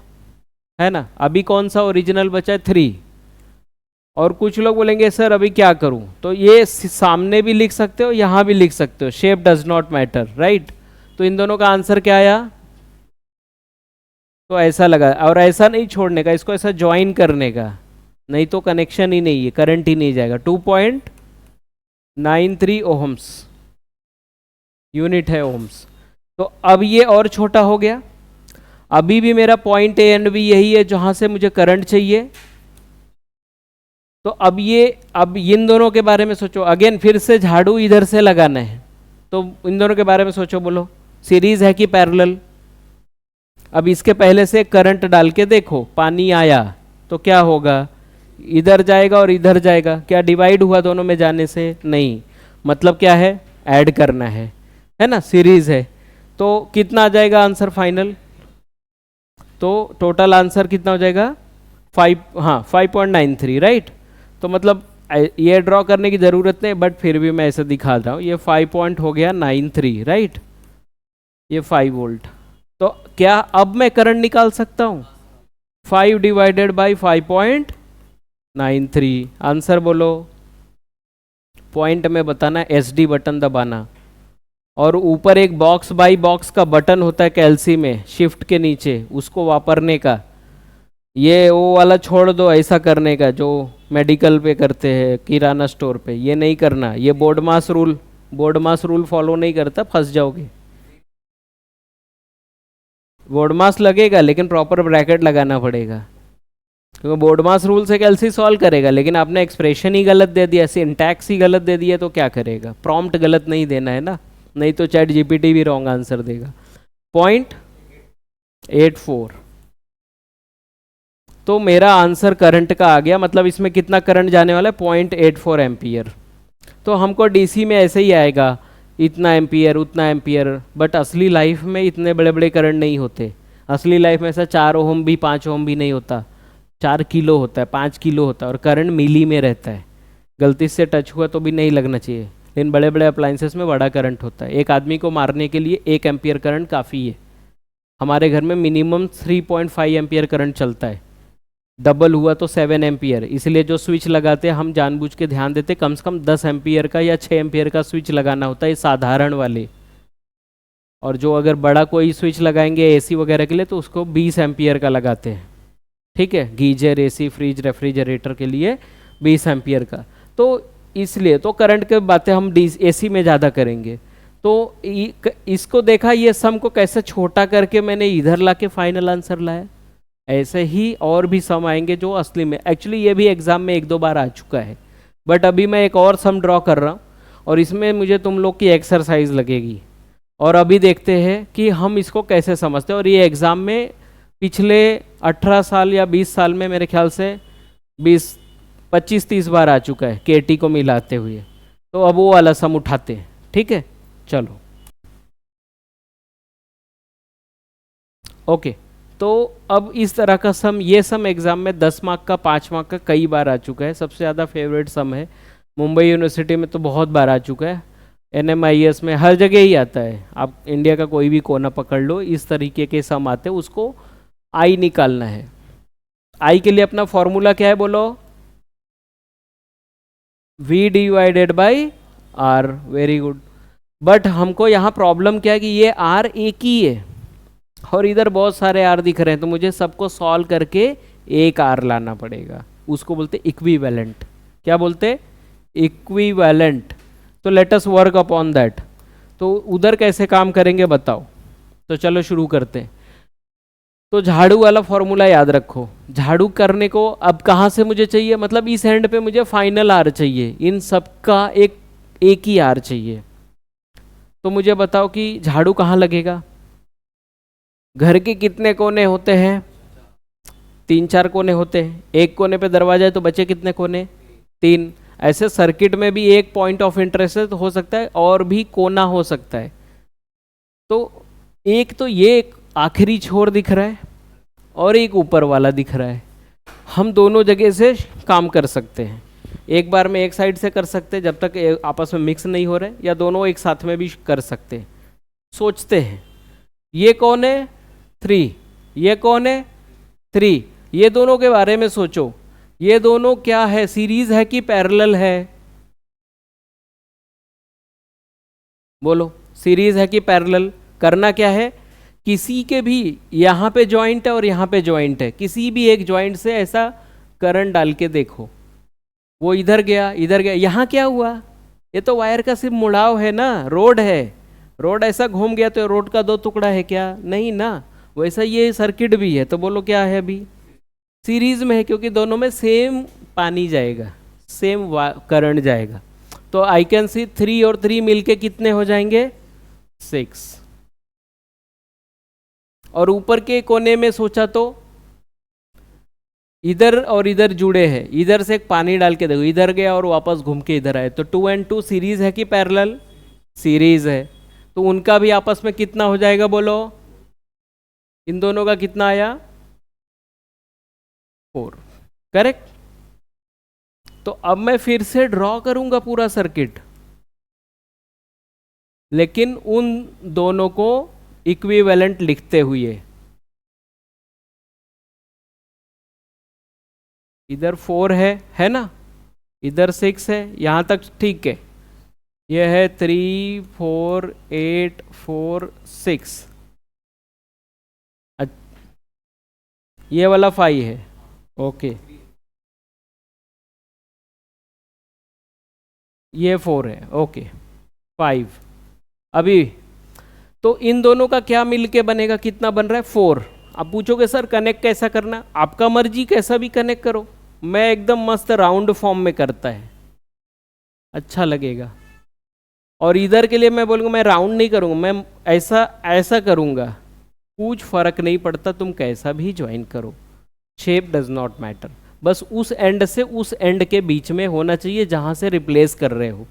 है ना, अभी कौन सा ओरिजिनल बचा है, 3। और कुछ लोग बोलेंगे सर अभी क्या करूं, तो ये सामने भी लिख सकते हो, यहां भी लिख सकते हो, shape does not matter, right. तो इन दोनों का आंसर क्या आया, तो ऐसा लगा, और ऐसा नहीं छोड़ने का, इसको ऐसा ज्वाइन करने का, नहीं तो कनेक्शन ही नहीं है, करंट ही नहीं जाएगा। 2.93 ओम्स यूनिट है ओम्स। तो अब ये और छोटा हो गया, अभी भी मेरा पॉइंट ए एंड बी यही है जहां से मुझे करंट चाहिए। तो अब इन दोनों के बारे में सोचो, अगेन फिर से झाड़ू इधर से लगाना है, तो इन दोनों के बारे में सोचो, बोलो सीरीज है कि पैरेलल। अब इसके पहले से करंट डाल के देखो, पानी आया तो क्या होगा, इधर जाएगा और इधर जाएगा, क्या डिवाइड हुआ दोनों में जाने से, नहीं। मतलब क्या है, ऐड करना है ना, सीरीज है। तो कितना आ जाएगा आंसर फाइनल, तो टोटल आंसर कितना हो जाएगा 5, हाँ 5.93, राइट। तो मतलब ये ड्रॉ करने की ज़रूरत नहीं, बट फिर भी मैं ऐसे दिखा रहा हूँ, ये 5 पॉइंट हो गया 93, राइट, ये 5 वोल्ट। तो क्या अब मैं करंट निकाल सकता हूँ, 5 डिवाइडेड बाई 5.93, आंसर बोलो। पॉइंट में बताना, एस डी बटन दबाना, और ऊपर एक बॉक्स बाई बॉक्स का बटन होता है कैल्सी में शिफ्ट के नीचे, उसको वापरने का। ये वो वाला छोड़ दो ऐसा करने का जो मेडिकल पे करते हैं, किराना स्टोर पे, ये नहीं करना। ये बोर्ड मास रूल फॉलो नहीं करता, फंस जाओगे। बोर्ड मास लगेगा लेकिन प्रॉपर ब्रैकेट लगाना पड़ेगा, क्योंकि बोर्ड मास रूल से कैल्सी सॉल्व करेगा, लेकिन आपने एक्सप्रेशन ही गलत दे दिया, सिंटैक्स ही गलत दे दिया, तो क्या करेगा। प्रॉम्प्ट गलत नहीं देना है ना, नहीं तो चैट जीपीटी भी रॉन्ग आंसर देगा। 0.84, तो मेरा आंसर करंट का आ गया, मतलब इसमें कितना करंट जाने वाला है, 0.84 एम्पियर। तो हमको डीसी में ऐसे ही आएगा, इतना एम्पियर उतना एम्पियर, बट असली लाइफ में इतने बड़े बड़े करंट नहीं होते। असली लाइफ में ऐसा 4 ओम भी 5 ओम भी नहीं होता, 4 किलो होता है, 5 किलो होता है, और करंट मिली में रहता है। गलती से टच हुआ तो भी नहीं लगना चाहिए, लेकिन बड़े बड़े अप्लाइंसेस में बड़ा करंट होता है। एक आदमी को मारने के लिए 1 एम्पियर करंट काफ़ी है। हमारे घर में मिनिमम 3.5 एम्पियर करंट चलता है, डबल हुआ तो 7 एम्पियर। इसलिए जो स्विच लगाते हैं हम जानबूझ के ध्यान देते, कम से कम 10 एम्पियर का या 6 एम्पियर का स्विच लगाना होता है, साधारण वाले। और जो अगर बड़ा कोई स्विच लगाएंगे एसी वगैरह के लिए तो उसको 20 एम्पियर का लगाते हैं, ठीक है, गीजर एसी फ्रिज रेफ्रिजरेटर के लिए 20 एम्पियर का। तो इसलिए तो करंट के बातें हम एसी में ज़्यादा करेंगे। तो इसको देखा, ये सम को कैसे छोटा करके मैंने इधर ला के फाइनल आंसर लाया। ऐसे ही और भी सम आएंगे जो असली में, एक्चुअली ये भी एग्जाम में 1-2 बार आ चुका है, बट अभी मैं एक और सम ड्रॉ कर रहा हूँ, और इसमें मुझे तुम लोग की एक्सरसाइज लगेगी। और अभी देखते हैं कि हम इसको कैसे समझते हैं। और ये एग्ज़ाम में पिछले 18 साल या 20 साल में मेरे ख्याल से 25-30 बार आ चुका है, केटी को मिलाते हुए। तो अब वो वाला सम उठाते हैं, ठीक है, चलो। ओके, तो अब इस तरह का सम, ये सम एग्जाम में 10 मार्क का 5 मार्क का कई बार आ चुका है। सबसे ज़्यादा फेवरेट सम है, मुंबई यूनिवर्सिटी में तो बहुत बार आ चुका है, NMIS में हर जगह ही आता है। आप इंडिया का कोई भी कोना पकड़ लो, इस तरीके के सम आते हैं, उसको आई निकालना है। आई के लिए अपना फॉर्मूला क्या है बोलो, V divided by R, very good. But हमको यहाँ प्रॉब्लम क्या है कि ये R एक ही है और इधर बहुत सारे R दिख रहे हैं, तो मुझे सबको सॉल्व करके एक R लाना पड़ेगा। उसको बोलते इक्विवेलेंट। क्या बोलते, इक्विवेलेंट। तो let us work upon that. तो उधर कैसे काम करेंगे बताओ। तो चलो शुरू करते हैं। तो झाड़ू वाला फॉर्मूला याद रखो। झाड़ू करने को अब कहाँ से मुझे चाहिए, मतलब इस एंड पे मुझे फाइनल आर चाहिए, इन सब का एक ही आर चाहिए। तो मुझे बताओ कि झाड़ू कहाँ लगेगा। घर के कितने कोने होते हैं, 3-4 कोने होते हैं। एक कोने पे दरवाजा है तो बचे कितने कोने, 3। ऐसे सर्किट में भी एक पॉइंट ऑफ इंटरेस्ट है तो हो सकता है और भी कोना हो सकता है। तो एक तो ये एक आखिरी छोर दिख रहा है और एक ऊपर वाला दिख रहा है। हम दोनों जगह से काम कर सकते हैं, एक बार में एक साइड से कर सकते हैं जब तक आपस में मिक्स नहीं हो रहे, या दोनों एक साथ में भी कर सकते हैं। सोचते हैं, ये कौन है 3, ये कौन है 3, ये दोनों के बारे में सोचो। ये दोनों क्या है, सीरीज है कि पैरेलल है, बोलो सीरीज है कि पैरेलल। करना क्या है, किसी के भी यहाँ पे जॉइंट है और यहाँ पे जॉइंट है, किसी भी एक जॉइंट से ऐसा करंट डाल के देखो, वो इधर गया इधर गया, यहाँ क्या हुआ, ये तो वायर का सिर्फ मुड़ाव है ना, रोड है, रोड ऐसा घूम गया तो रोड का 2 टुकड़ा है क्या, नहीं ना। वैसा ये सर्किट भी है, तो बोलो क्या है अभी, सीरीज में है, क्योंकि दोनों में सेम पानी जाएगा, सेम करंट जाएगा। तो आई कैन सी 3 और 3 मिलके कितने हो जाएंगे 6। और ऊपर के कोने में सोचा तो इधर और इधर जुड़े हैं, इधर से एक पानी डाल के देखो, इधर गया और वापस घूम के इधर आए, तो 2 and 2 सीरीज है कि पैरेलल? सीरीज है। तो उनका भी आपस में कितना हो जाएगा बोलो? इन दोनों का कितना आया? 4। करेक्ट। तो अब मैं फिर से ड्रॉ करूंगा पूरा सर्किट, लेकिन उन दोनों को इक्विवेलेंट लिखते हुए। इधर 4 है ना, इधर 6 है, यहां तक ठीक है। यह है 3 4 8 4 6, ये वाला 5 है। ओके, ये 4 है। ओके, 5। अभी तो इन दोनों का क्या मिलके बनेगा, कितना बन रहा है? 4। अब पूछोगे सर कनेक्ट कैसा करना? आपका मर्जी, कैसा भी कनेक्ट करो। मैं एकदम मस्त राउंड फॉर्म में करता है, अच्छा लगेगा। और इधर के लिए मैं बोलूँगा मैं राउंड नहीं करूँगा, मैं ऐसा ऐसा करूँगा। कुछ फर्क नहीं पड़ता, तुम कैसा भी ज्वाइन करो, शेप डज नॉट मैटर। बस उस एंड से उस एंड के बीच में होना चाहिए जहाँ से रिप्लेस कर रहे हो।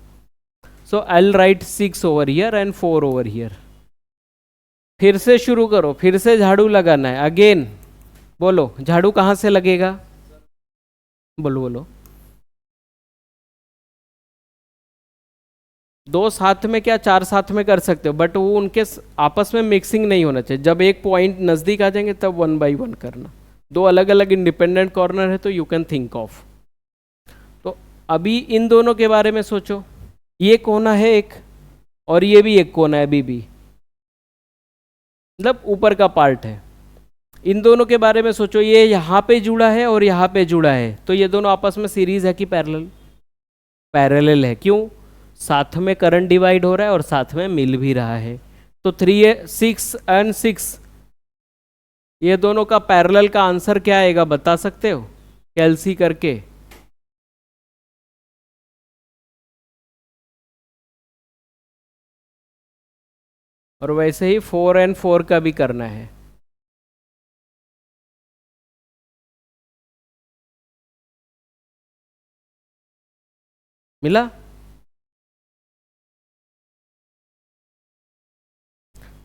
So I will write 6 over here and 4 over here. फिर से शुरू करो, फिर से झाड़ू लगाना है अगेन। बोलो झाड़ू कहाँ से लगेगा? बोलो बोलो। दो साथ में क्या, चार साथ में कर सकते हो, बट वो उनके आपस में मिक्सिंग नहीं होना चाहिए। जब एक पॉइंट नज़दीक आ जाएंगे तब 1 by 1 करना। दो अलग अलग इंडिपेंडेंट कॉर्नर है तो यू कैन थिंक ऑफ। तो अभी इन दोनों के बारे में सोचो, ये कोना है एक और ये भी एक कोना है अभी भी, मतलब ऊपर का पार्ट है। इन दोनों के बारे में सोचो, ये यहाँ पे जुड़ा है और यहाँ पे जुड़ा है, तो ये दोनों आपस में सीरीज है कि पैरेलल? पैरेलल है। क्यों? साथ में करंट डिवाइड हो रहा है और साथ में मिल भी रहा है। तो 3 6 and 6, ये दोनों का पैरेलल का आंसर क्या आएगा बता सकते हो कैलसी करके? और वैसे ही 4 and 4 का भी करना है। मिला?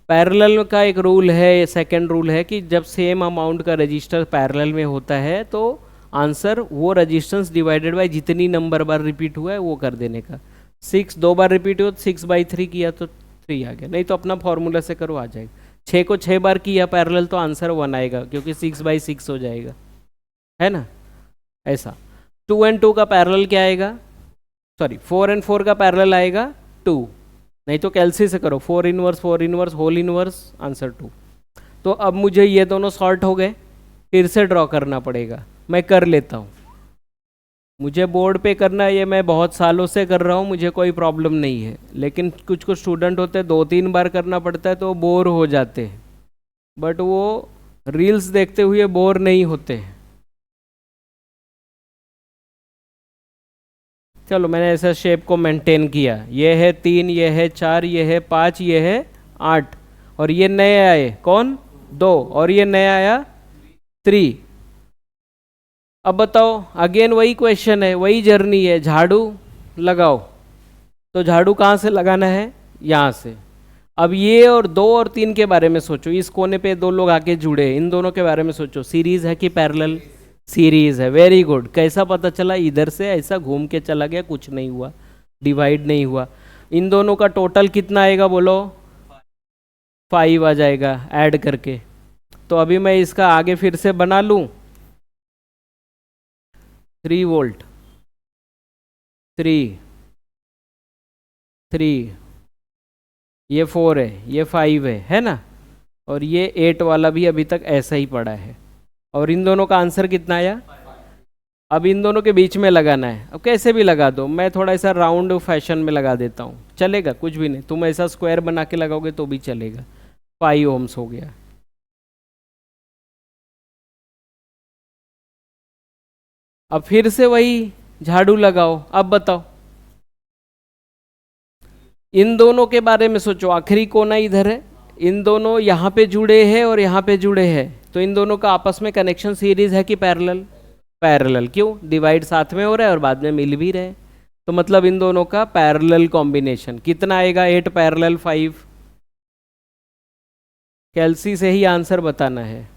पैरेलल का एक रूल है, सेकंड रूल है कि जब सेम अमाउंट का रजिस्टर पैरेलल में होता है तो आंसर वो रजिस्टेंस डिवाइडेड बाय जितनी नंबर बार रिपीट हुआ है वो कर देने का। 6 2 बार रिपीट हुआ तो 6/3 किया तो 3 आ गया, नहीं तो अपना फॉर्मूला से करो आ जाएगा। 6 को 6 बार किया पैरेलल तो आंसर 1 आएगा, क्योंकि 6/6 हो जाएगा, है ना? ऐसा 2 and 2 का पैरेलल क्या आएगा? सॉरी 4 and 4 का पैरेलल आएगा 2, नहीं तो कैलसी से करो 4 inverse 4 inverse whole inverse, answer 2। तो अब मुझे ये दोनों सॉर्ट हो गए, फिर से ड्रॉ करना पड़ेगा। मैं कर लेता हूँ, मुझे बोर्ड पे करना है, ये मैं बहुत सालों से कर रहा हूँ, मुझे कोई प्रॉब्लम नहीं है। लेकिन कुछ कुछ स्टूडेंट होते हैं 2-3 बार करना पड़ता है तो बोर हो जाते हैं, बट वो रील्स देखते हुए बोर नहीं होते हैं। चलो मैंने ऐसा शेप को मेंटेन किया, ये है 3, ये है 4, ये है 5, ये है 8, और ये नए आए कौन? 2, और ये नया आया 3। अब बताओ, अगेन वही क्वेश्चन है, वही जर्नी है, झाड़ू लगाओ। तो झाड़ू कहाँ से लगाना है? यहाँ से। अब ये और 2 और 3 के बारे में सोचो, इस कोने पे 2 लोग आके जुड़े, इन दोनों के बारे में सोचो, सीरीज है कि पैरेलल? सीरीज है। Very good. कैसा पता चला? इधर से ऐसा घूम के चला गया, कुछ नहीं हुआ, डिवाइड नहीं हुआ। इन दोनों का टोटल कितना आएगा बोलो? 5 आ जाएगा ऐड करके। तो अभी मैं इसका आगे फिर से बना लूं, 3 वोल्ट, 3 3, ये 4 है, ये 5 है ना? और ये 8 वाला भी अभी तक ऐसा ही पड़ा है। और इन दोनों का आंसर कितना आया? अब इन दोनों के बीच में लगाना है। अब कैसे भी लगा दो, मैं थोड़ा ऐसा राउंड फैशन में लगा देता हूँ, चलेगा, कुछ भी नहीं। तुम ऐसा स्क्वायर बना के लगाओगे तो भी चलेगा। 5 ohms हो गया। अब फिर से वही झाड़ू लगाओ। अब बताओ, इन दोनों के बारे में सोचो, आखिरी कोना इधर है, इन दोनों यहाँ पे जुड़े हैं और यहाँ पे जुड़े हैं, तो इन दोनों का आपस में कनेक्शन सीरीज है कि पैरेलल? पैरेलल। क्यों? डिवाइड साथ में हो रहा है और बाद में मिल भी रहे, तो मतलब इन दोनों का पैरेलल कॉम्बिनेशन कितना आएगा? 8 पैरेलल 5। कैलसी से ही आंसर बताना है।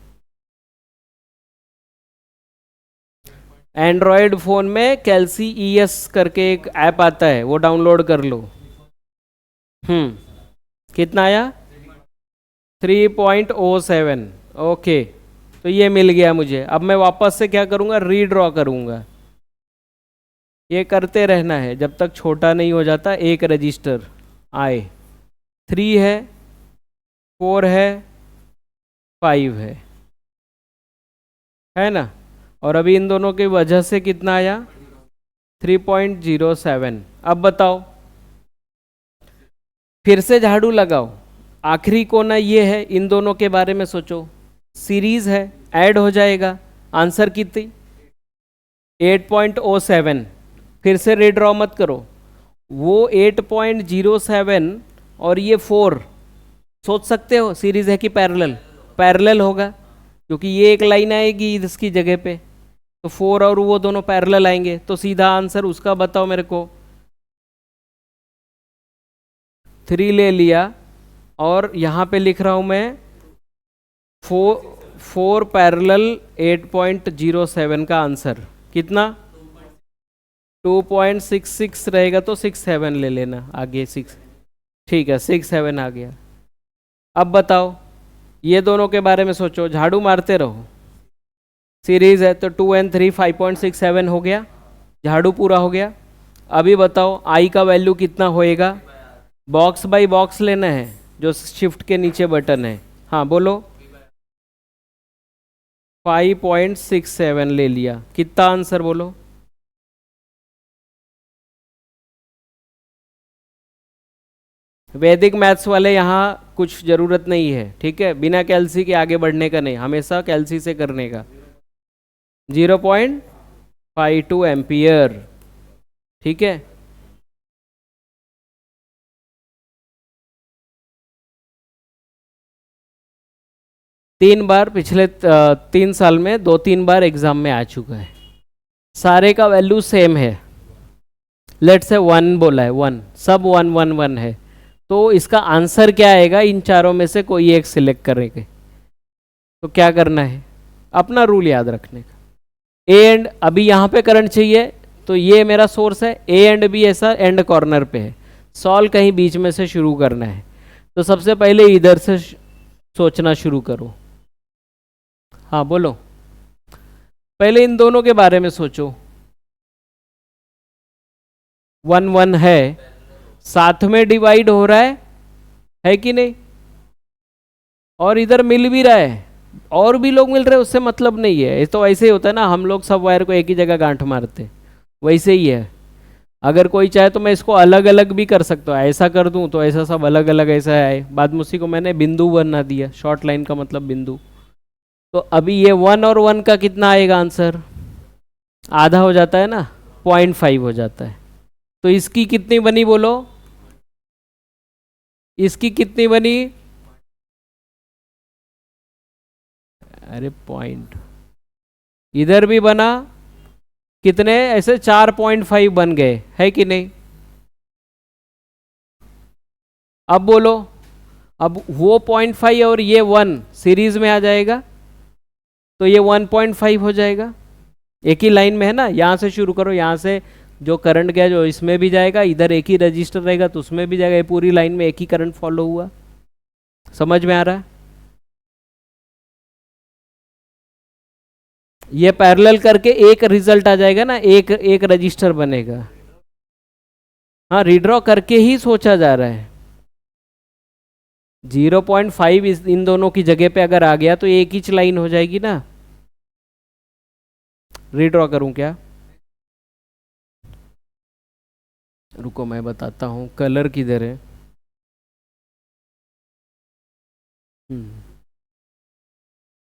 एंड्रॉयड फ़ोन में कैलसी ES करके एक ऐप आता है, वो डाउनलोड कर लो। कितना आया? 3.07। ओके, तो ये मिल गया मुझे। अब मैं वापस से क्या करूँगा? रीड्रॉ करूँगा। ये करते रहना है जब तक छोटा नहीं हो जाता एक रजिस्टर। आए 3 है, 4 है, 5 है ना? और अभी इन दोनों की वजह से कितना आया? 3.07। अब बताओ, फिर से झाड़ू लगाओ। आखिरी कोना ये है, इन दोनों के बारे में सोचो। सीरीज है, ऐड हो जाएगा। आंसर कितनी? 8.07। फिर से रीड्रॉ मत करो। वो 8.07 और ये 4 सोच सकते हो सीरीज है कि पैरेलल? पैरेलल होगा, क्योंकि ये एक लाइन आएगी इसकी जगह पे, तो 4 और वो दोनों पैरेलल आएंगे। तो सीधा आंसर उसका बताओ मेरे को। 3 ले लिया और यहाँ पे लिख रहा हूँ मैं 4 पैरेलल 8.07 का आंसर कितना? 2.66 रहेगा, तो 67 ले लेना आगे। 6, ठीक है, 67 आ गया। अब बताओ, ये दोनों के बारे में सोचो, झाड़ू मारते रहो। सीरीज है तो 2 and 3 5.67 हो गया, झाड़ू पूरा हो गया। अभी बताओ आई का वैल्यू कितना होएगा? बॉक्स बाय बॉक्स लेना है, जो शिफ्ट के नीचे बटन है। हाँ बोलो। 5.67 ले लिया, कितना आंसर बोलो? वैदिक मैथ्स वाले यहाँ कुछ ज़रूरत नहीं है, ठीक है? बिना कैलसी के आगे बढ़ने का नहीं, हमेशा कैलसी से करने का। 0.52 एम्पियर, ठीक है? तीन बार पिछले 3 साल में 2-3 बार एग्जाम में आ चुका है। सारे का वैल्यू सेम है। लेट से 1 बोला है, 1, सब 1 1 1 है, तो इसका आंसर क्या आएगा? इन चारों में से कोई एक सिलेक्ट करेंगे। तो क्या करना है? अपना रूल याद रखने का। ए एंड, अभी यहाँ पे करंट चाहिए, तो ये मेरा सोर्स है। ए एंड बी ऐसा एंड कॉर्नर पे है, सॉल्व कहीं बीच में से शुरू करना है। तो सबसे पहले इधर से सोचना शुरू करो। हाँ बोलो, पहले इन दोनों के बारे में सोचो। 1 1 है, साथ में डिवाइड हो रहा है कि नहीं? और इधर मिल भी रहा है, और भी लोग मिल रहे हैं, उससे मतलब नहीं है। ये तो ऐसे ही होता है ना, हम लोग सब वायर को एक ही जगह गांठ मारते, वैसे ही है। अगर कोई चाहे तो मैं इसको अलग अलग भी कर सकता हूँ, ऐसा कर दूँ तो ऐसा सब अलग अलग ऐसा है। बाद में उसी को मैंने बिंदु बना दिया, शॉर्ट लाइन का मतलब बिंदु। तो अभी ये 1 और 1 का कितना आएगा आंसर? आधा हो जाता है ना, 0.5 हो जाता है। तो इसकी कितनी बनी बोलो? इसकी कितनी बनी? अरे पॉइंट, इधर भी बना कितने? ऐसे 4.5 बन गए, है कि नहीं? अब बोलो, अब वो 0.5 और ये 1 सीरीज में आ जाएगा, तो ये 1.5 हो जाएगा। एक ही लाइन में है ना, यहाँ से शुरू करो, यहाँ से जो करंट गया जो इसमें भी जाएगा, इधर एक ही रजिस्टर रहेगा तो उसमें भी जाएगा। ये पूरी लाइन में एक ही करंट फॉलो हुआ। समझ में आ रहा है? ये पैरेलल करके एक रिजल्ट आ जाएगा ना, एक एक रजिस्टर बनेगा। हाँ, रीड्रॉ करके ही सोचा जा रहा है। 0.5 इन दोनों की जगह पे अगर आ गया तो एक ही लाइन हो जाएगी ना। रीड्रॉ करूं क्या? रुको मैं बताता हूँ, कलर किधर है।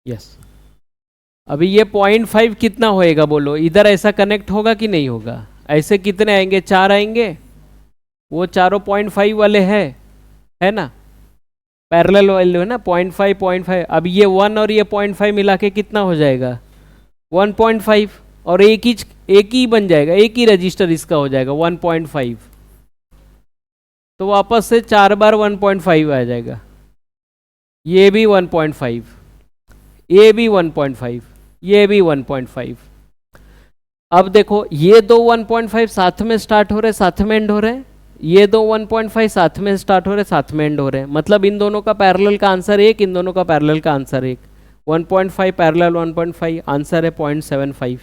यस, अभी ये 0.5 कितना होएगा बोलो? इधर ऐसा कनेक्ट होगा कि नहीं होगा? ऐसे कितने आएंगे? 4 आएंगे, वो चारों 0.5 वाले है ना, पैरेलल वैल्यू है ना, 0.5 0.5। अब ये 1 और ये 0.5 मिला के कितना हो जाएगा? 1.5। और एक ही बन जाएगा, एक ही रजिस्टर इसका हो जाएगा 1.5। तो वापस से 4 बार 1.5 आ जाएगा। ये भी 1.5, ये भी 1.5, ये भी 1.5। अब देखो ये दो 1.5 साथ में स्टार्ट हो रहे, साथ में एंड हो रहे हैं, ये दो 1.5 साथ में स्टार्ट हो रहे, साथ में एंड हो रहे हैं। मतलब इन दोनों का पैरेलल का आंसर एक, इन दोनों का पैरेलल का आंसर एक। 1.5 पैरेलल 1.5, आंसर है 0.75,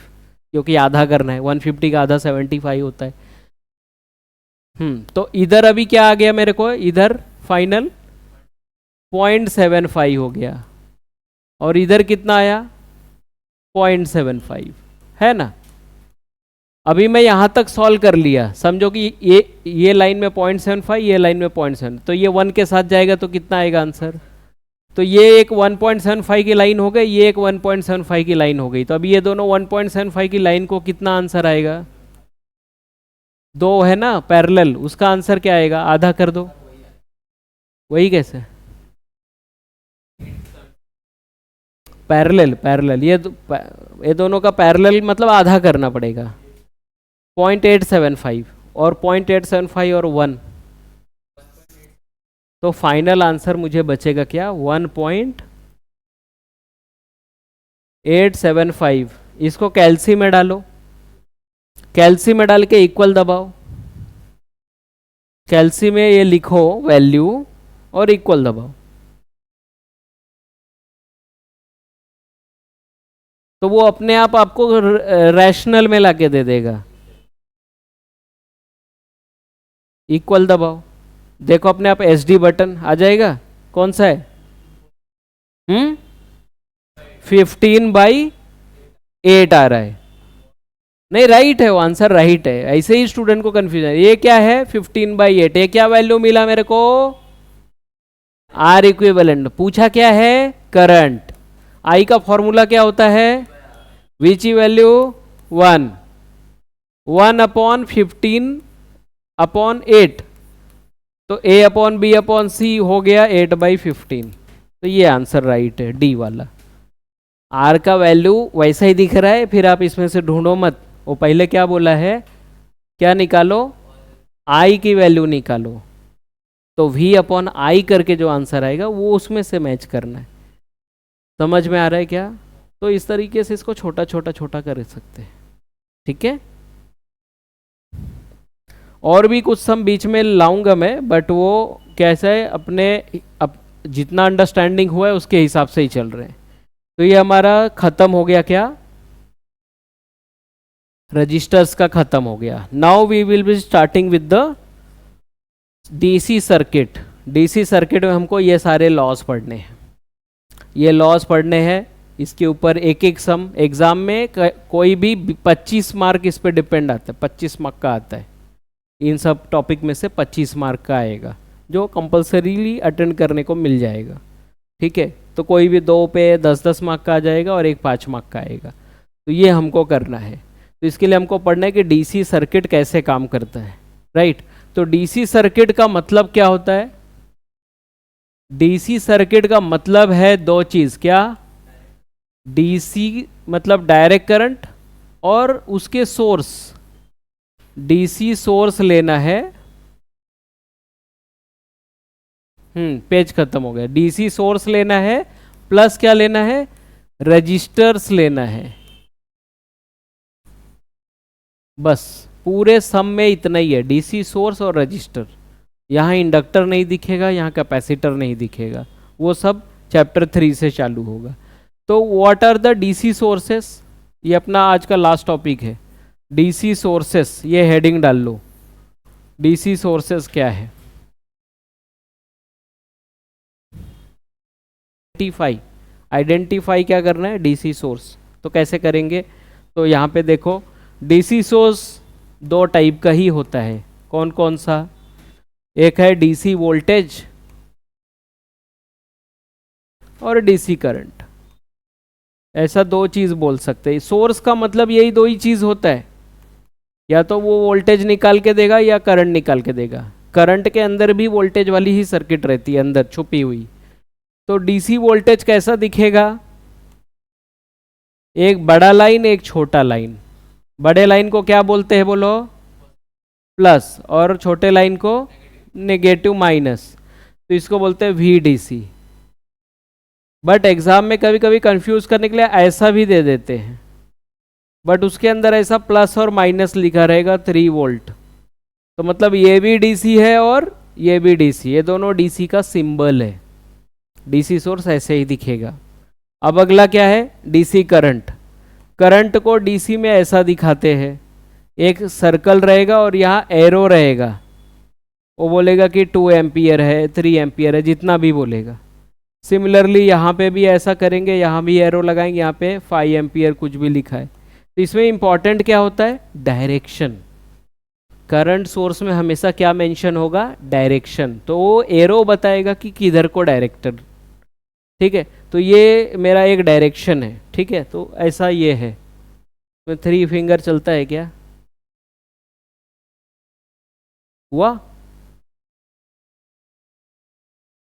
क्योंकि आधा करना है, 150 का आधा 75 होता है। तो इधर अभी क्या आ गया मेरे को, इधर फाइनल 0.75 हो गया, और इधर कितना आया 0.75, है ना। अभी मैं यहां तक सॉल्व कर लिया, समझो कि ये लाइन में 0.75, ये लाइन में 0.7, तो ये 1 के साथ जाएगा तो कितना आएगा आंसर। तो ये एक 1.75 की लाइन हो गई, ये एक 1.75 की लाइन हो गई। तो अभी ये दोनों 1.75 की लाइन को कितना आंसर आएगा, 2 है ना पैरेलल, उसका आंसर क्या आएगा, आधा कर दो। वही कैसे पैरेलल, पैरेलल ये दोनों का पैरेलल मतलब आधा करना पड़ेगा। 0.875 और 0.875 और 1, तो फाइनल आंसर मुझे बचेगा क्या 1.875। इसको कैल्सी में डालो, कैल्सी में डाल के इक्वल दबाओ, कैल्सी में ये लिखो वैल्यू और इक्वल दबाओ, तो वो अपने आप आपको रैशनल में लाके दे देगा। इक्वल दबाओ, देखो अपने आप SD बटन आ जाएगा। कौन सा है 15/8 आ रहा है, नहीं राइट है वो, आंसर राइट है। ऐसे ही स्टूडेंट को कंफ्यूजन, ये क्या है 15/8, ये क्या वैल्यू मिला मेरे को, R इक्विवेलेंट। पूछा क्या है करंट, I का फॉर्मूला क्या होता है, V की वैल्यू 1/15/8, तो A/B/C हो गया 8/15। तो ये आंसर राइट है डी वाला। R का वैल्यू वैसा ही दिख रहा है, फिर आप इसमें से ढूंढो मत। वो पहले क्या बोला है, क्या निकालो, I की वैल्यू निकालो, तो V/I करके जो आंसर आएगा वो उसमें से मैच करना है। समझ में आ रहा है क्या। तो इस तरीके से इसको छोटा छोटा छोटा कर सकते हैं, ठीक है। और भी कुछ सम बीच में लाऊंगा मैं, बट वो कैसा है अपने जितना अंडरस्टैंडिंग हुआ है उसके हिसाब से ही चल रहे हैं। तो ये हमारा खत्म हो गया क्या, रजिस्टर्स का खत्म हो गया। Now we will be starting with the DC circuit. DC circuit में हमको ये सारे लॉस पढ़ने हैं, ये लॉस पढ़ने हैं। इसके ऊपर एक एक सम एग्जाम में कोई भी 25 मार्क इस पे डिपेंड आता है, 25 मार्क का आता है। इन सब टॉपिक में से 25 मार्क का आएगा जो कंपल्सरीली अटेंड करने को मिल जाएगा, ठीक है। तो कोई भी 2 पे 10-10 मार्क का आ जाएगा और एक 5 मार्क का आएगा। तो ये हमको करना है। तो इसके लिए हमको पढ़ना है कि डीसी सर्किट कैसे काम करता है, राइट। तो डीसी सर्किट का मतलब क्या होता है, डीसी सर्किट का मतलब है 2 चीज, क्या, डीसी मतलब डायरेक्ट करंट और उसके सोर्स, डीसी सोर्स लेना है। पेज खत्म हो गया। डीसी सोर्स लेना है प्लस क्या लेना है, रजिस्टर्स लेना है। बस पूरे सम में इतना ही है, डीसी सोर्स और रजिस्टर। यहाँ इंडक्टर नहीं दिखेगा, यहाँ कैपेसिटर नहीं दिखेगा, वो सब चैप्टर 3 से चालू होगा। तो what are the DC sources, ये अपना आज का लास्ट टॉपिक है। डीसी सोर्सेस, ये हेडिंग डाल लो, डीसी सोर्सेस क्या है। आइडेंटिफाई क्या करना है, डीसी सोर्स। तो कैसे करेंगे, तो यहाँ पे देखो डीसी सोर्स 2 टाइप का ही होता है। कौन कौन सा, एक है डीसी वोल्टेज और डीसी करंट। ऐसा 2 चीज बोल सकते हैं। सोर्स का मतलब यही 2 ही चीज होता है, या तो वो वोल्टेज निकाल के देगा या करंट निकाल के देगा। करंट के अंदर भी वोल्टेज वाली ही सर्किट रहती है अंदर छुपी हुई। तो डीसी वोल्टेज कैसा दिखेगा, एक बड़ा लाइन एक छोटा लाइन, बड़े लाइन को क्या बोलते हैं बोलो? प्लस, और छोटे लाइन को नेगेटिव माइनस, तो इसको बोलते हैं VDC। बट एग्जाम में कभी कभी कंफ्यूज करने के लिए ऐसा भी दे देते हैं, बट उसके अंदर ऐसा प्लस और माइनस लिखा रहेगा 3 वोल्ट, तो मतलब ये भी डीसी है और ये भी डीसी, ये दोनों डीसी का सिंबल है। डीसी सोर्स ऐसे ही दिखेगा। अब अगला क्या है? DC current. करंट को डीसी में ऐसा दिखाते हैं, एक सर्कल रहेगा और यहाँ एरो रहेगा, वो बोलेगा कि 2 एम्पियर है, 3 एम्पियर है, जितना भी बोलेगा। सिमिलरली यहाँ पे भी ऐसा करेंगे, यहाँ भी एरो लगाएंगे, यहाँ पे 5 एम्पियर कुछ भी लिखा है। तो इसमें इंपॉर्टेंट क्या होता है? डायरेक्शन। करंट सोर्स में हमेशा क्या मेंशन होगा? डायरेक्शन। तो वो एरो बताएगा कि किधर को डायरेक्टर, ठीक है। तो ये मेरा एक डायरेक्शन है, ठीक है। तो ऐसा ये है, तो 3 फिंगर चलता है क्या? हुआ?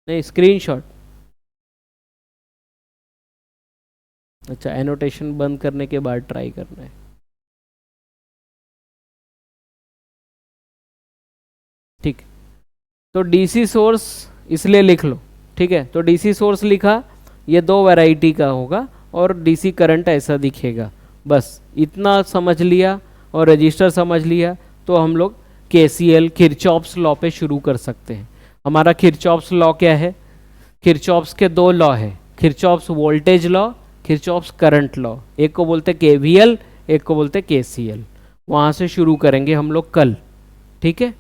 नहीं, स्क्रीनशॉट। अच्छा, एनोटेशन बंद करने के बाद ट्राई करना है, ठीक। तो डीसी सोर्स इसलिए लिख लो, ठीक है। तो डीसी सोर्स लिखा, ये 2 वैरायटी का होगा और डीसी करंट ऐसा दिखेगा। बस इतना समझ लिया और रजिस्टर समझ लिया तो हम लोग केसीएल, किरचॉफ्स लॉ पे शुरू कर सकते हैं। हमारा किरचॉफ्स लॉ क्या है? किरचॉफ्स के 2 लॉ है, Kirchhoff's voltage law, Kirchhoff's current law. एक को बोलते केवीएल, एक को बोलते केसीएल। वहाँ से शुरू करेंगे हम लोग कल, ठीक है।